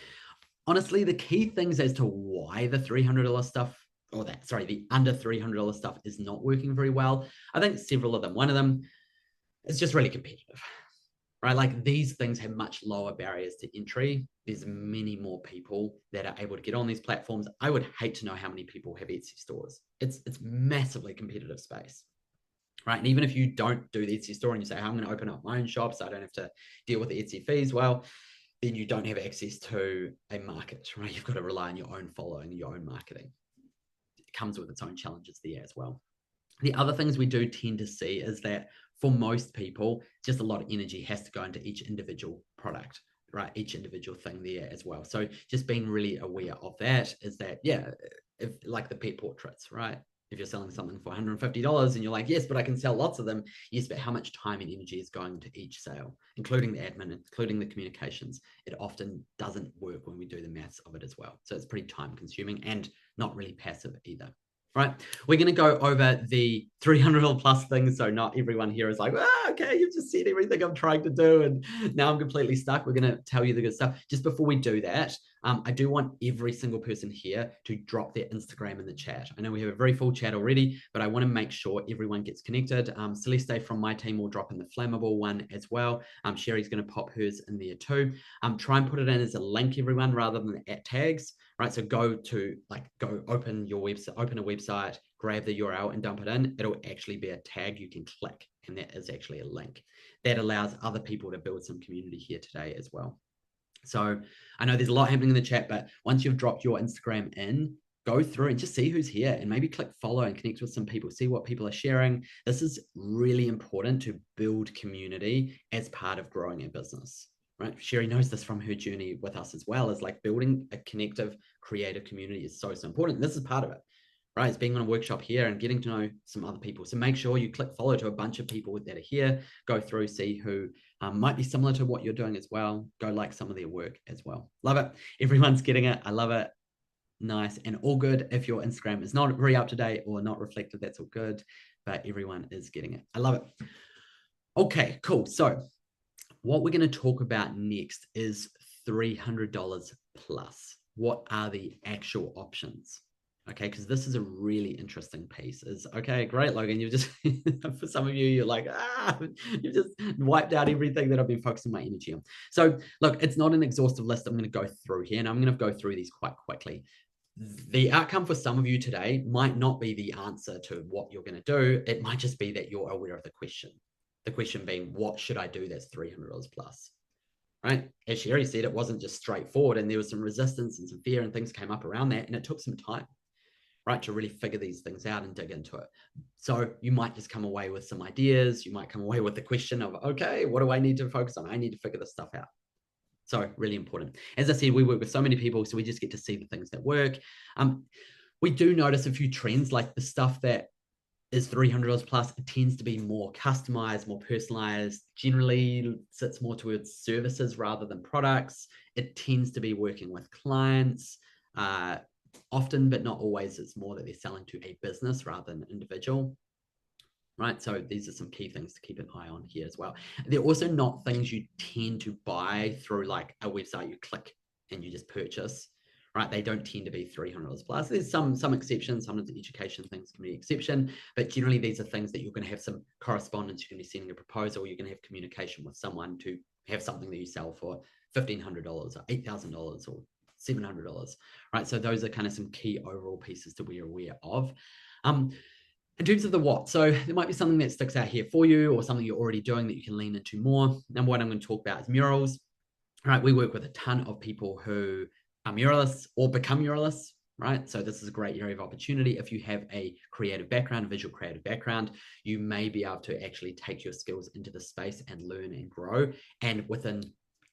Honestly, the key things as to why the $300 stuff, the under $300 stuff is not working very well, I think several of them. One of them is just really competitive. Right, like these things have much lower barriers to entry. There's many more people that are able to get on these platforms. I would hate to know how many people have Etsy stores. It's massively competitive space, right? And even if you don't do the Etsy store and you say, I'm going to open up my own shop so I don't have to deal with the Etsy fees, well, then you don't have access to a market, right? You've got to rely on your own following, your own marketing. It comes with its own challenges there as well. The other things we do tend to see is that for most people, just a lot of energy has to go into each individual product, right? Each individual thing there as well. So just being really aware of that is that, yeah, if like the pet portraits, right? If you're selling something for $150 and you're like, yes, but I can sell lots of them. Yes, but how much time and energy is going to each sale, including the admin, including the communications? It often doesn't work when we do the maths of it as well. So it's pretty time consuming and not really passive either. Right, we're going to go over the $300 plus things. So not everyone here is like, okay, you've just said everything I'm trying to do and now I'm completely stuck. We're going to tell you the good stuff. Just before we do that, I do want every single person here to drop their Instagram in the chat. I know we have a very full chat already, but I want to make sure everyone gets connected. Celeste from my team will drop in the Flammable one as well. Sherry's going to pop hers in there too. Try and put it in as a link, everyone, rather than at tags. Right, so go open your website, open a website, grab the URL and dump it in. It'll actually be a tag you can click, and that is actually a link. That allows other people to build some community here today as well. So I know there's a lot happening in the chat, but once you've dropped your Instagram in, go through and just see who's here and maybe click follow and connect with some people, see what people are sharing. This is really important to build community as part of growing a business. Right? Sherry knows this from her journey with us as well, is like building a connective, creative community is so important. And this is part of it, right? It's being on a workshop here and getting to know some other people. So make sure you click follow to a bunch of people that are here, go through, see who might be similar to what you're doing as well. Go like some of their work as well. Love it. Everyone's getting it. I love it. Nice and all good. If your Instagram is not very up to date or not reflective, that's all good, but everyone is getting it. I love it. Okay, cool. So what we're going to talk about next is $300 plus. What are the actual options? Okay, because this is a really interesting piece. Is okay, great, Logan. You've just, for some of you, you're like, you've just wiped out everything that I've been focusing my energy on. So look, it's not an exhaustive list I'm going to go through here, and I'm going to go through these quite quickly. The outcome for some of you today might not be the answer to what you're going to do. It might just be that you're aware of the question. The question being, what should I do that's $300 plus, right? As Sherry said, it wasn't just straightforward, and there was some resistance and some fear and things came up around that, and it took some time, right, to really figure these things out and dig into it. So you might just come away with some ideas. You might come away with the question of, okay, what do I need to focus on? I need to figure this stuff out. So really important. As I said, we work with so many people, so we just get to see the things that work. We do notice a few trends, like the stuff that is $300 plus, it tends to be more customized, more personalized, generally sits more towards services rather than products. It tends to be working with clients, often, but not always. It's more that they're selling to a business rather than an individual, right? So these are some key things to keep an eye on here as well. They're also not things you tend to buy through like a website you click and you just purchase. Right, they don't tend to be $300 plus. There's some exceptions. Some of the education things can be exception, but generally these are things that you're going to have some correspondence. You're going to be sending a proposal. You're going to have communication with someone to have something that you sell for $1,500 or $8,000 or $700. Right, so those are kind of some key overall pieces to be aware of. In terms of the what, so there might be something that sticks out here for you or something you're already doing that you can lean into more. Number one I'm going to talk about is murals. Right, we work with a ton of people who are muralists or become muralists, right? So this is a great area of opportunity. If you have a creative background, a visual creative background, you may be able to actually take your skills into the space and learn and grow. And within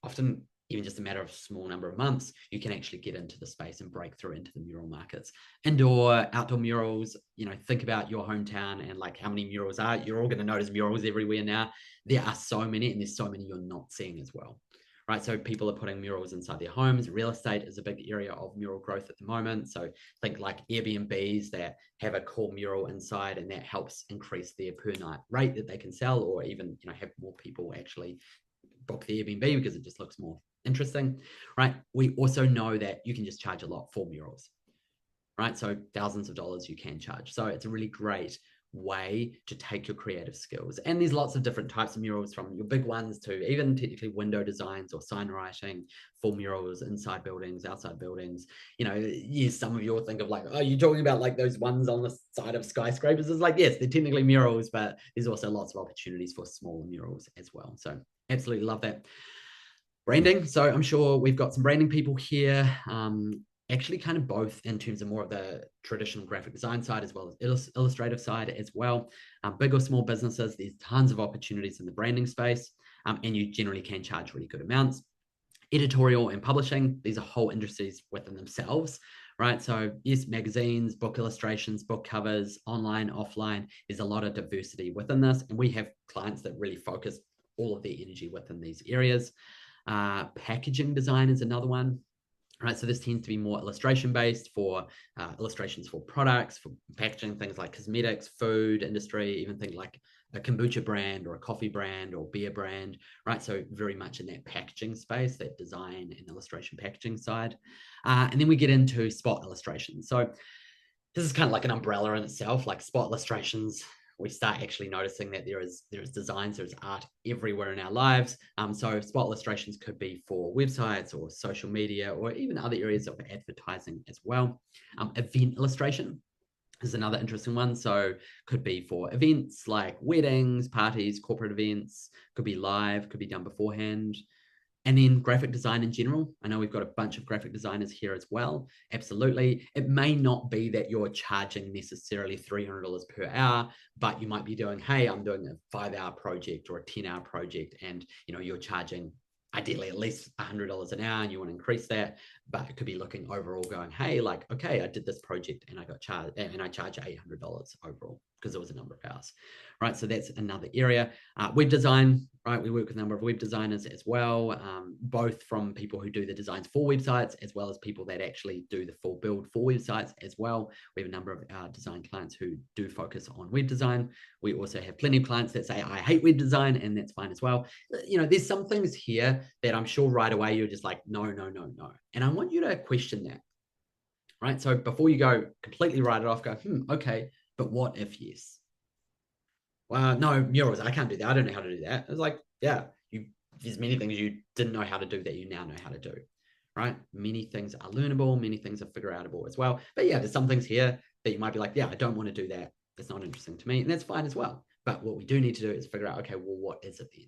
often even just a matter of a small number of months, you can actually get into the space and break through into the mural markets. Indoor, outdoor murals, think about your hometown and like how many murals are. You're all going to notice murals everywhere now. There are so many, and there's so many you're not seeing as well. Right, so people are putting murals inside their homes. Real estate is a big area of mural growth at the moment. So think like Airbnbs that have a cool mural inside, and that helps increase their per night rate that they can sell, or even have more people actually book the Airbnb because it just looks more interesting. Right, we also know that you can just charge a lot for murals. Right, so thousands of dollars you can charge. So it's a really great way to take your creative skills, and there's lots of different types of murals, from your big ones to even technically window designs or sign writing, full murals inside buildings, outside buildings. Yes, some of you will think of like, oh, you're talking about like those ones on the side of skyscrapers. It's like, yes, they're technically murals, but there's also lots of opportunities for smaller murals as well. So absolutely love that. Branding, so I'm sure we've got some branding people here. Actually kind of both in terms of more of the traditional graphic design side as well as illustrative side as well. Big or small businesses, there's tons of opportunities in the branding space, and you generally can charge really good amounts. Editorial and publishing, these are whole industries within themselves, right? So yes, magazines, book illustrations, book covers, online, offline. There's a lot of diversity within this, and we have clients that really focus all of their energy within these areas. Packaging design is another one. Right, so this tends to be more illustration based for illustrations for products, for packaging, things like cosmetics, food industry, even things like a kombucha brand or a coffee brand or beer brand, right? So very much in that packaging space, that design and illustration packaging side. And then we get into spot illustrations. So this is kind of like an umbrella in itself, like spot illustrations. We start actually noticing that there is designs, there's art everywhere in our lives. So spot illustrations could be for websites or social media or even other areas of advertising as well. Event illustration is another interesting one. So could be for events like weddings, parties, corporate events, could be live, could be done beforehand. And then graphic design in general. I know we've got a bunch of graphic designers here as well. Absolutely. It may not be that you're charging necessarily $300 per hour, but you might be doing, hey, I'm doing a 5-hour project or a 10-hour project, and you're charging ideally at least $100 an hour, and you want to increase that. But it could be looking overall going, hey, like, okay, I did this project and I got charged, and I charge $800 overall because there was a number of hours, right? So that's another area. Web design, right? We work with a number of web designers as well, both from people who do the designs for websites as well as people that actually do the full build for websites as well. We have a number of our design clients who do focus on web design. We also have plenty of clients that say, I hate web design, and that's fine as well. There's some things here that I'm sure right away you're just like, no. And I want you to question that, right? So before you go completely write it off, go, okay, but what if yes? Well, no, murals, I can't do that. I don't know how to do that. It's like, yeah, there's many things you didn't know how to do that you now know how to do, right? Many things are learnable, many things are figure outable as well. But yeah, there's some things here that you might be like, yeah, I don't want to do that. That's not interesting to me. And that's fine as well. But what we do need to do is figure out, okay, well, what is it then?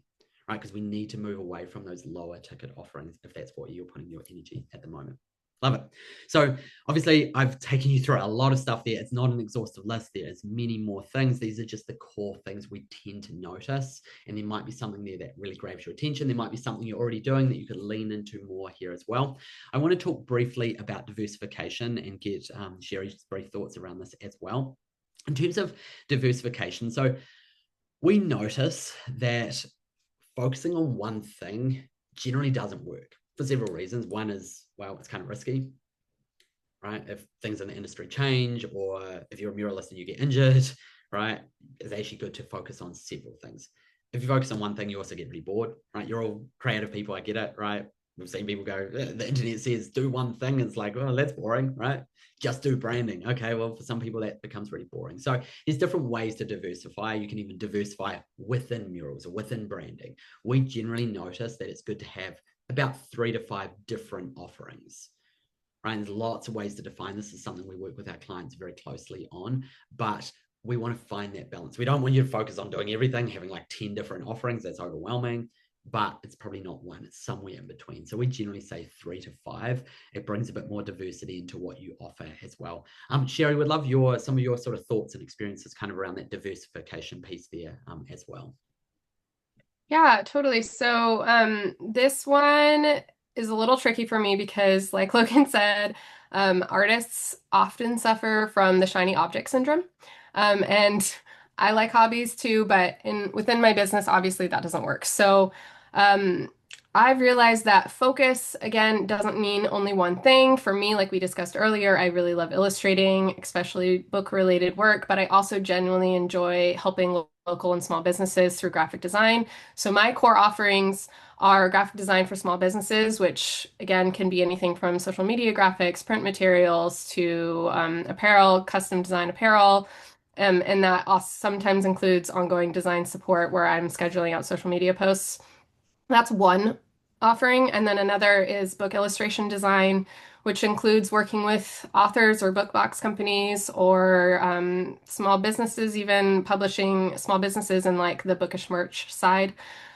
Right? Because we need to move away from those lower ticket offerings if that's what you're putting your energy at the moment. Love it. So obviously I've taken you through a lot of stuff there. It's not an exhaustive list. There's many more things. These are just the core things we tend to notice. And there might be something there that really grabs your attention. There might be something you're already doing that you could lean into more here as well. I want to talk briefly about diversification and get Sherry's brief thoughts around this as well. In terms of diversification, so we notice that focusing on one thing generally doesn't work for several reasons. One is, well, it's kind of risky, right? If things in the industry change, or if you're a muralist and you get injured, right? It's actually good to focus on several things. If you focus on one thing, you also get really bored, right? You're all creative people, I get it, right? We've seen people go, the internet says do one thing. It's like, oh, that's boring, right? Just do branding. Okay, well, for some people that becomes really boring. So there's different ways to diversify. You can even diversify within murals or within branding. We generally notice that it's good to have about 3 to 5 different offerings, right? And there's lots of ways to define this. Is something we work with our clients very closely on, but we want to find that balance. We don't want you to focus on doing everything, having like 10 different offerings. That's overwhelming, but it's probably not one. It's somewhere in between. So we generally say 3 to 5. It brings a bit more diversity into what you offer as well. Sherry, would love some of your sort of thoughts and experiences kind of around that diversification piece there as well. Yeah, totally. So this one is a little tricky for me because, like Logan said, artists often suffer from the shiny object syndrome. And I like hobbies too, but within my business, obviously that doesn't work. So I've realized that focus, again, doesn't mean only one thing. For me, like we discussed earlier, I really love illustrating, especially book-related work, but I also genuinely enjoy helping local and small businesses through graphic design. So my core offerings are graphic design for small businesses, which again can be anything from social media graphics, print materials, to apparel, custom design apparel. And that also sometimes includes ongoing design support where I'm scheduling out social media posts. That's one offering. And then another is book illustration design, which includes working with authors or book box companies or small businesses, even publishing small businesses in like the bookish merch side.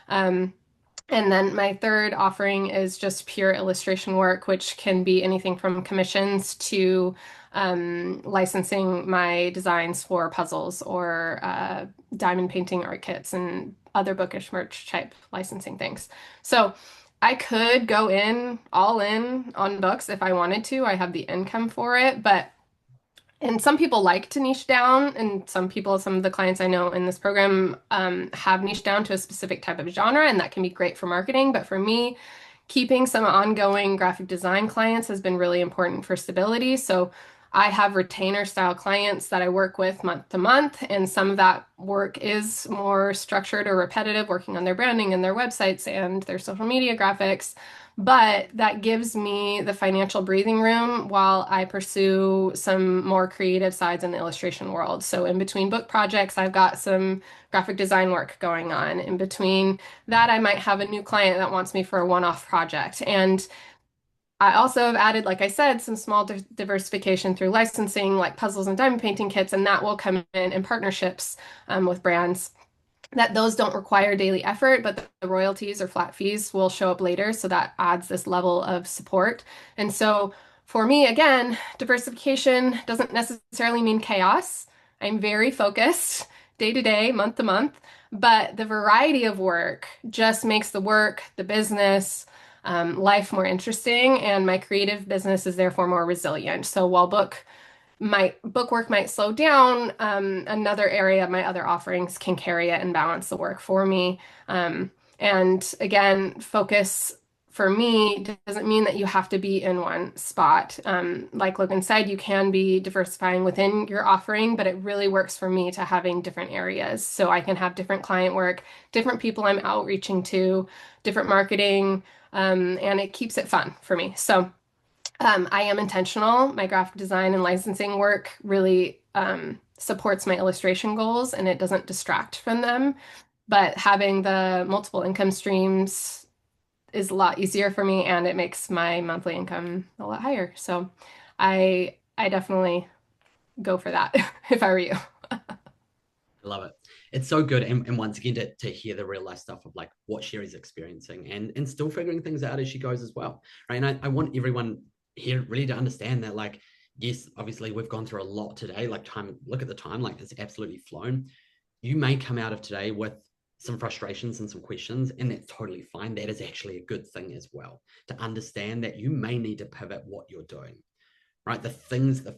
And then my third offering is just pure illustration work, which can be anything from commissions to licensing my designs for puzzles or diamond painting art kits and other bookish merch type licensing things. So I could go in all in on books if I wanted to. I have the income for it, but and some people like to niche down, and some of the clients I know in this program have niche down to a specific type of genre, and that can be great for marketing. But for me, keeping some ongoing graphic design clients has been really important for stability. So I have retainer style clients that I work with month to month, and some of that work is more structured or repetitive, working on their branding and their websites and their social media graphics. But that gives me the financial breathing room while I pursue some more creative sides in the illustration world. So in between book projects, I've got some graphic design work going on. In between that, I might have a new client that wants me for a one-off project. And I also have added, like I said, some small diversification through licensing, like puzzles and diamond painting kits, and that will come in partnerships with brands that those don't require daily effort, but the royalties or flat fees will show up later. So that adds this level of support. And so for me, again, diversification doesn't necessarily mean chaos. I'm very focused day to day, month to month, but the variety of work just makes the work, the business, life more interesting, and my creative business is therefore more resilient. So while book work might slow down, another area of my other offerings can carry it and balance the work for me. And again, focus for me doesn't mean that you have to be in one spot. Like Logan said, you can be diversifying within your offering, but it really works for me to having different areas. So I can have different client work, different people I'm outreaching to, different marketing, and it keeps it fun for me. So I am intentional. My graphic design and licensing work really supports my illustration goals and it doesn't distract from them. But having the multiple income streams is a lot easier for me and it makes my monthly income a lot higher. So I definitely go for that if I were you. I love it. It's so good. And once again, to hear the real life stuff of like what Sherry's experiencing and still figuring things out as she goes as well. Right. And I want everyone here really to understand that, like, yes, obviously we've gone through a lot today. Like look at the time, like it's absolutely flown. You may come out of today with some frustrations and some questions, and that's totally fine. That is actually a good thing as well, to understand that you may need to pivot what you're doing, right? The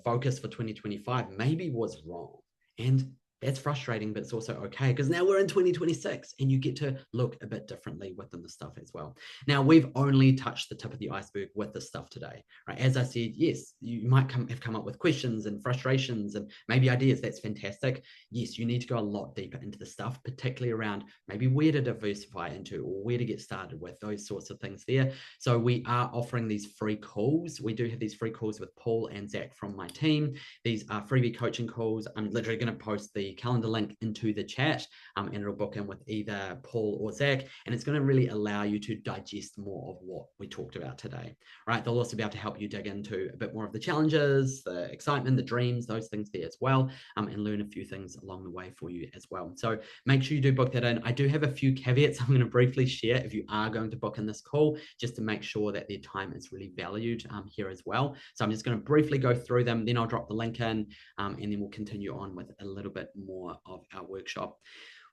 focus for 2025 maybe was wrong. And that's frustrating, but it's also okay because now we're in 2026 and you get to look a bit differently within the stuff as well. Now, we've only touched the tip of the iceberg with this stuff today, right? As I said, yes, you might have come up with questions and frustrations and maybe ideas. That's fantastic. Yes, you need to go a lot deeper into the stuff, particularly around maybe where to diversify into or where to get started with, those sorts of things there. So we are offering these free calls. We do have these free calls with Paul and Zach from my team. These are freebie coaching calls. I'm literally going to post the calendar link into the chat and it'll book in with either Paul or Zach, and it's going to really allow you to digest more of what we talked about today, right? They'll also be able to help you dig into a bit more of the challenges, the excitement, the dreams, those things there as well, and learn a few things along the way for you as well. So make sure you do book that in. I do have a few caveats I'm going to briefly share if you are going to book in this call, just to make sure that their time is really valued here as well. So I'm just going to briefly go through them, then I'll drop the link in, and then we'll continue on with a little bit more of our workshop.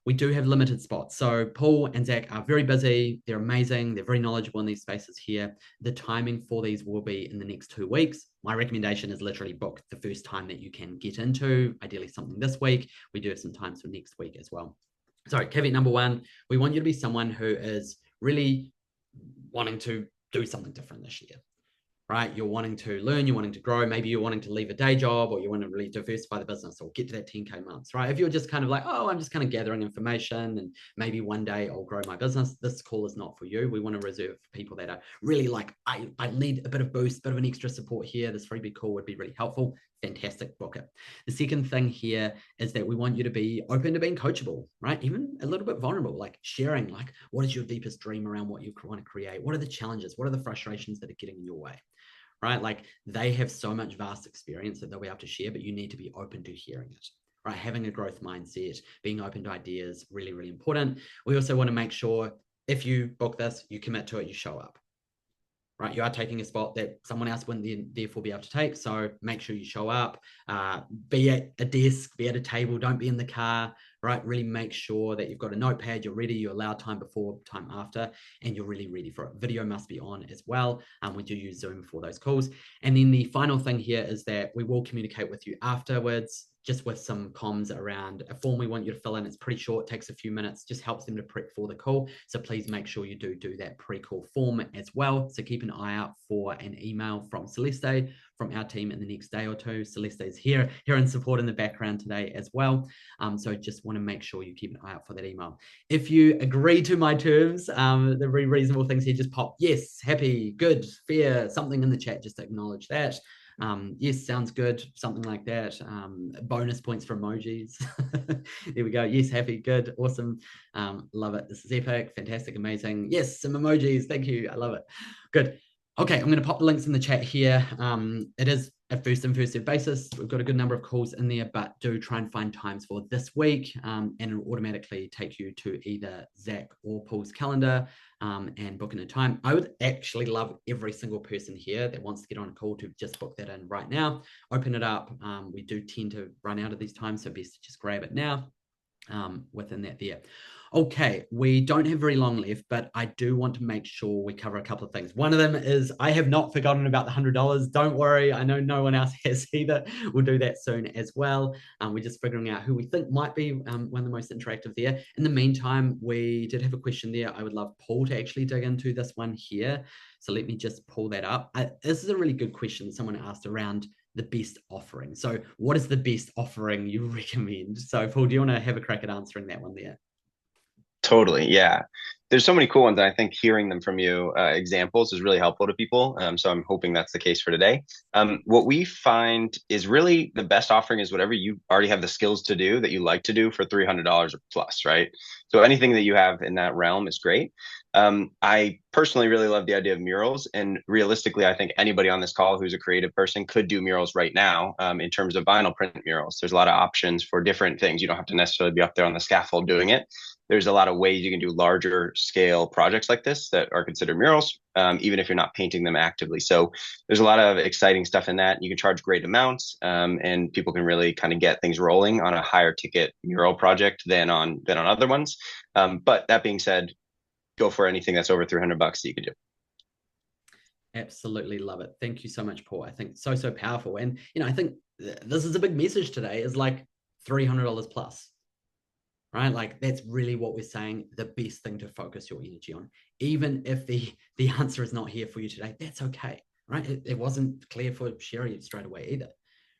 We do have limited spots. So Paul and Zach are very busy. They're amazing. They're very knowledgeable in these spaces here. The timing for these will be in the next 2 weeks. My recommendation is literally book the first time that you can get into, ideally something this week. We do have some times for next week as well. So caveat number one, we want you to be someone who is really wanting to do something different this year. Right? You're wanting to learn, you're wanting to grow, maybe you're wanting to leave a day job, or you want to really diversify the business or get to that 10K months, right? If you're just kind of like, oh, I'm just kind of gathering information and maybe one day I'll grow my business, this call is not for you. We want to reserve for people that are really like, I need a bit of boost, bit of an extra support here. This freebie call would be really helpful. Fantastic, book it. The second thing here is that we want you to be open to being coachable, right? Even a little bit vulnerable, like sharing, like, what is your deepest dream around what you want to create? What are the challenges? What are the frustrations that are getting in your way? Right? Like they have so much vast experience that they'll be able to share, but you need to be open to hearing it, right? Having a growth mindset, being open to ideas, really, really important. We also want to make sure if you book this, you commit to it, you show up, right? You are taking a spot that someone else wouldn't therefore be able to take. So make sure you show up, be at a desk, be at a table, don't be in the car, right? Really make sure that you've got a notepad, you're ready, you allow time before, time after, and you're really ready for it. Video must be on as well. We do use Zoom for those calls. And then the final thing here is that we will communicate with you afterwards, just with some comms around a form we want you to fill in. It's pretty short, takes a few minutes, just helps them to prep for the call. So please make sure you do that pre-call form as well. So keep an eye out for an email from Celeste, from our team in the next day or two. Celeste is here in support in the background today as well. So just want to make sure you keep an eye out for that email. If you agree to my terms, the very reasonable things here, just pop yes, happy, good, fair, something in the chat, just to acknowledge that. Yes, sounds good, something like that. Bonus points for emojis. There we go. Yes, happy, good, awesome. Love it. This is epic, fantastic, amazing. Yes, some emojis. Thank you. I love it. Good. Okay, I'm going to pop the links in the chat here. It is a first in, first served basis. We've got a good number of calls in there, but do try and find times for this week, and it'll automatically take you to either Zach or Paul's calendar and book in a time. I would actually love every single person here that wants to get on a call to just book that in right now. Open it up. We do tend to run out of these times, so best to just grab it now within that there. Okay, we don't have very long left, but I do want to make sure we cover a couple of things. One of them is I have not forgotten about the $100. Don't worry, I know no one else has either. We'll do that soon as well. We're just figuring out who we think might be one of the most interactive there. In the meantime, we did have a question there. I would love Paul to actually dig into this one here. So let me just pull that up. This is a really good question someone asked around the best offering. So what is the best offering you recommend? So Paul, do you want to have a crack at answering that one there? Totally. Yeah. There's so many cool ones. And I think hearing them from you, examples is really helpful to people. So I'm hoping that's the case for today. What we find is really the best offering is whatever you already have the skills to do that you like to do for $300 or plus, right? So anything that you have in that realm is great. I personally really love the idea of murals. And realistically, I think anybody on this call who's a creative person could do murals right now in terms of vinyl print murals. There's a lot of options for different things. You don't have to necessarily be up there on the scaffold doing it. There's a lot of ways you can do larger scale projects like this that are considered murals, even if you're not painting them actively. So there's a lot of exciting stuff in that. You can charge great amounts, and people can really kind of get things rolling on a higher ticket mural project than on other ones. But that being said, go for anything that's over $300 that you can do. Absolutely love it. Thank you so much, Paul. I think so powerful. And, I think this is a big message today is like $300 plus. Right? Like that's really what we're saying, the best thing to focus your energy on. Even if the answer is not here for you today, that's okay, right? It wasn't clear for Sherry straight away either,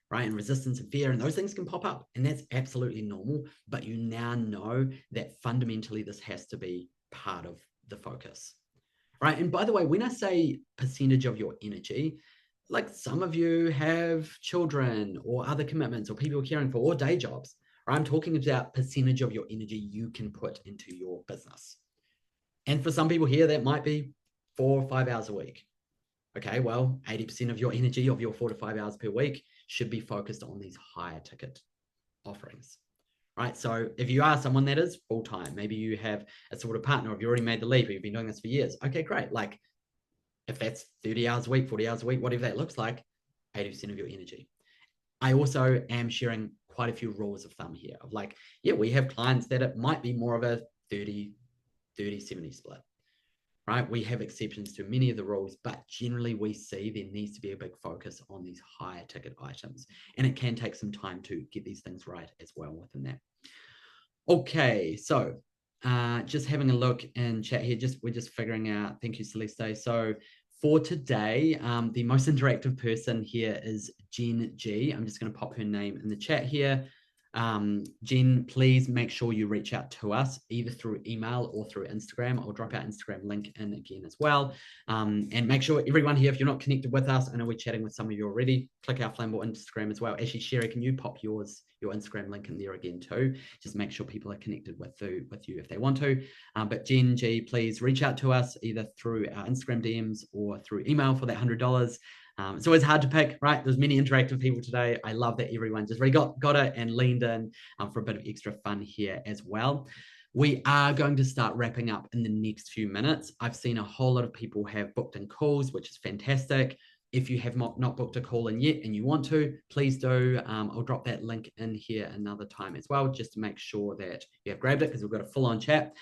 right? And resistance and fear and those things can pop up and that's absolutely normal, but you now know that fundamentally this has to be part of the focus, right? And by the way, when I say percentage of your energy, like some of you have children or other commitments or people you're caring for or day jobs. I'm talking about percentage of your energy you can put into your business. And for some people here, that might be 4 or 5 hours a week. Okay, well, 80% of your energy of your 4 to 5 hours per week should be focused on these higher ticket offerings, right? So if you are someone that is full-time, maybe you have a sort of partner, or you've already made the leap, or you've been doing this for years. Okay, great. Like if that's 30 hours a week, 40 hours a week, whatever that looks like, 80% of your energy. I also am sharing quite a few rules of thumb here of like, yeah, we have clients that it might be more of a 30-70 split, right? We have exceptions to many of the rules, but generally we see there needs to be a big focus on these higher ticket items. And it can take some time to get these things right as well within that. Okay, so just having a look in chat here, we're just figuring out, thank you, Celeste. So for today, the most interactive person here is Jen G. I'm just going to pop her name in the chat here. Jen, please make sure you reach out to us either through email or through Instagram. I'll drop our Instagram link in again as well. And make sure everyone here, if you're not connected with us, I know we're chatting with some of you already, click our Flamboyant Instagram as well. Actually, Sherry, can you pop your Instagram link in there again too? Just make sure people are connected with you if they want to. But Jen G, please reach out to us either through our Instagram DMs or through email for that $100. It's always hard to pick, right? There's many interactive people today. I love that everyone just really got it and leaned in for a bit of extra fun here as well. We are going to start wrapping up in the next few minutes. I've seen a whole lot of people have booked in calls, which is fantastic. If you have not booked a call in yet and you want to, please do. I'll drop that link in here another time as well, just to make sure that you have grabbed it, because we've got a full-on chat.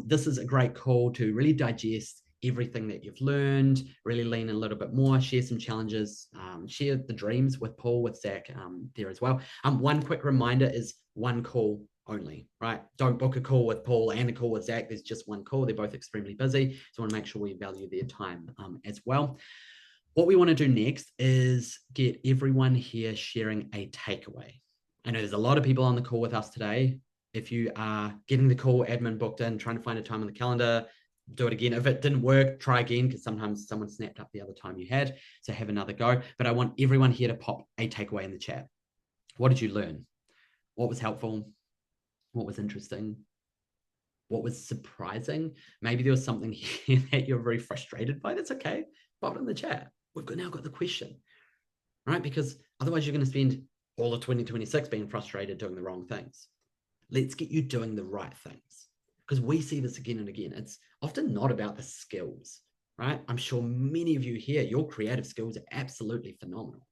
This is a great call to really digest everything that you've learned, really lean in a little bit more, share some challenges, share the dreams with Paul, with Zach there as well. One quick reminder is one call only, right? Don't book a call with Paul and a call with Zach. There's just one call. They're both extremely busy. So I want to make sure we value their time as well. What we want to do next is get everyone here sharing a takeaway. I know there's a lot of people on the call with us today. If you are getting the call, admin booked in, trying to find a time on the calendar, do it again. If it didn't work, try again, because sometimes someone snapped up the other time you had. So have another go. But I want everyone here to pop a takeaway in the chat. What did you learn? What was helpful? What was interesting? What was surprising? Maybe there was something here that you're very frustrated by. That's okay. Pop it in the chat. We've now got the question, right? Because otherwise you're going to spend all of 2026 being frustrated doing the wrong things. Let's get you doing the right things, because we see this again and again. It's often not about the skills, right? I'm sure many of you here, your creative skills are absolutely phenomenal.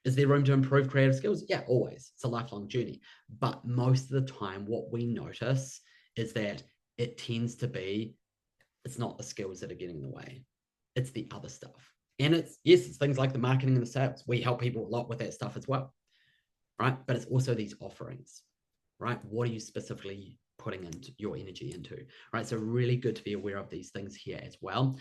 Is there room to improve creative skills? Yeah, always. It's a lifelong journey. But most of the time, what we notice is that it tends to be, it's not the skills that are getting in the way. It's the other stuff. And it's things like the marketing and the sales. We help people a lot with that stuff as well, right? But it's also these offerings, right? What are you specifically putting into your energy into, right? So really good to be aware of these things here as well.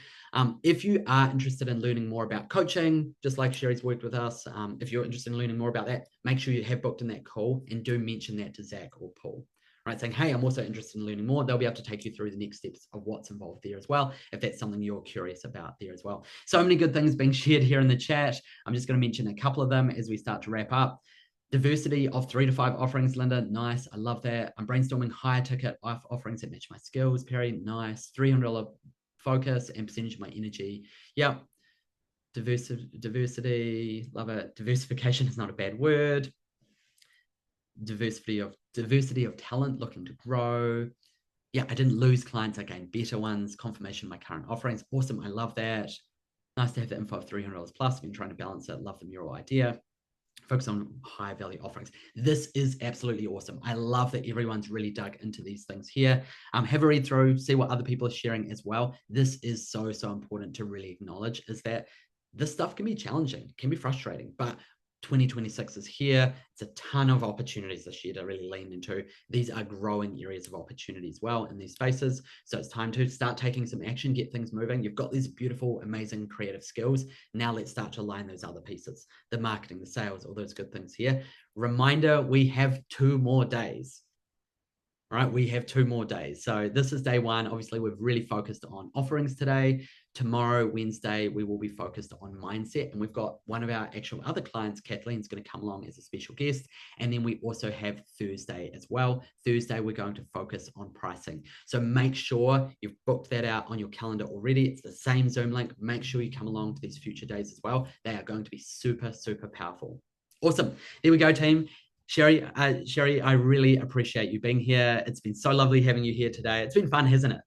If you are interested in learning more about coaching, just like Sherry's worked with us, if you're interested in learning more about that, make sure you have booked in that call, and do mention that to Zach or Paul, right? Saying, hey, I'm also interested in learning more. They'll be able to take you through the next steps of what's involved there as well, if that's something you're curious about there as well. So many good things being shared here in the chat. I'm just going to mention a couple of them as we start to wrap up. Diversity of 3 to 5 offerings, Linda. Nice. I love that. I'm brainstorming higher ticket offerings that match my skills. Perry, nice. $300 focus and percentage of my energy. Yeah. Diversity. Love it. Diversification is not a bad word. Diversity of talent, looking to grow. Yeah, I didn't lose clients. I gained better ones. Confirmation of my current offerings. Awesome. I love that. Nice to have the info of $300 plus. I've been trying to balance it. Love the mural idea. Focus on high value offerings. This is absolutely awesome. I love that everyone's really dug into these things here. Have a read through, see what other people are sharing as well. This is so important to really acknowledge, is that this stuff can be challenging, can be frustrating, but 2026 is here. It's a ton of opportunities this year to really lean into. These are growing areas of opportunity as well in these spaces. So it's time to start taking some action, get things moving. You've got these beautiful, amazing creative skills. Now let's start to align those other pieces, the marketing, the sales, all those good things here. Reminder, we have 2 more days. All right, we have 2 more days. So this is day 1. Obviously, we've really focused on offerings today. Tomorrow, Wednesday, we will be focused on mindset. And we've got one of our actual other clients, Kathleen's going to come along as a special guest. And then we also have Thursday as well. Thursday, we're going to focus on pricing. So make sure you've booked that out on your calendar already. It's the same Zoom link. Make sure you come along to these future days as well. They are going to be super, super powerful. Awesome. There we go, team. Sherry, I really appreciate you being here. It's been so lovely having you here today. It's been fun, hasn't it?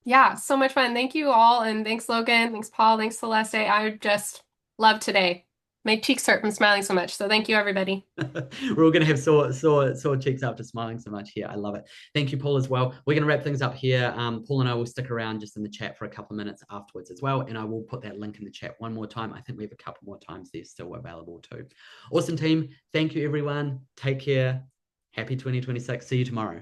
Yeah, so much fun. Thank you all. And thanks, Logan. Thanks, Paul. Thanks, Celeste. I just love today. My cheeks hurt from smiling so much. So thank you, everybody. We're all going to have sore cheeks after smiling so much here. I love it. Thank you, Paul, as well. We're going to wrap things up here. Paul and I will stick around just in the chat for a couple of minutes afterwards as well. And I will put that link in the chat one more time. I think we have a couple more times there still available too. Awesome, team. Thank you, everyone. Take care. Happy 2026. See you tomorrow.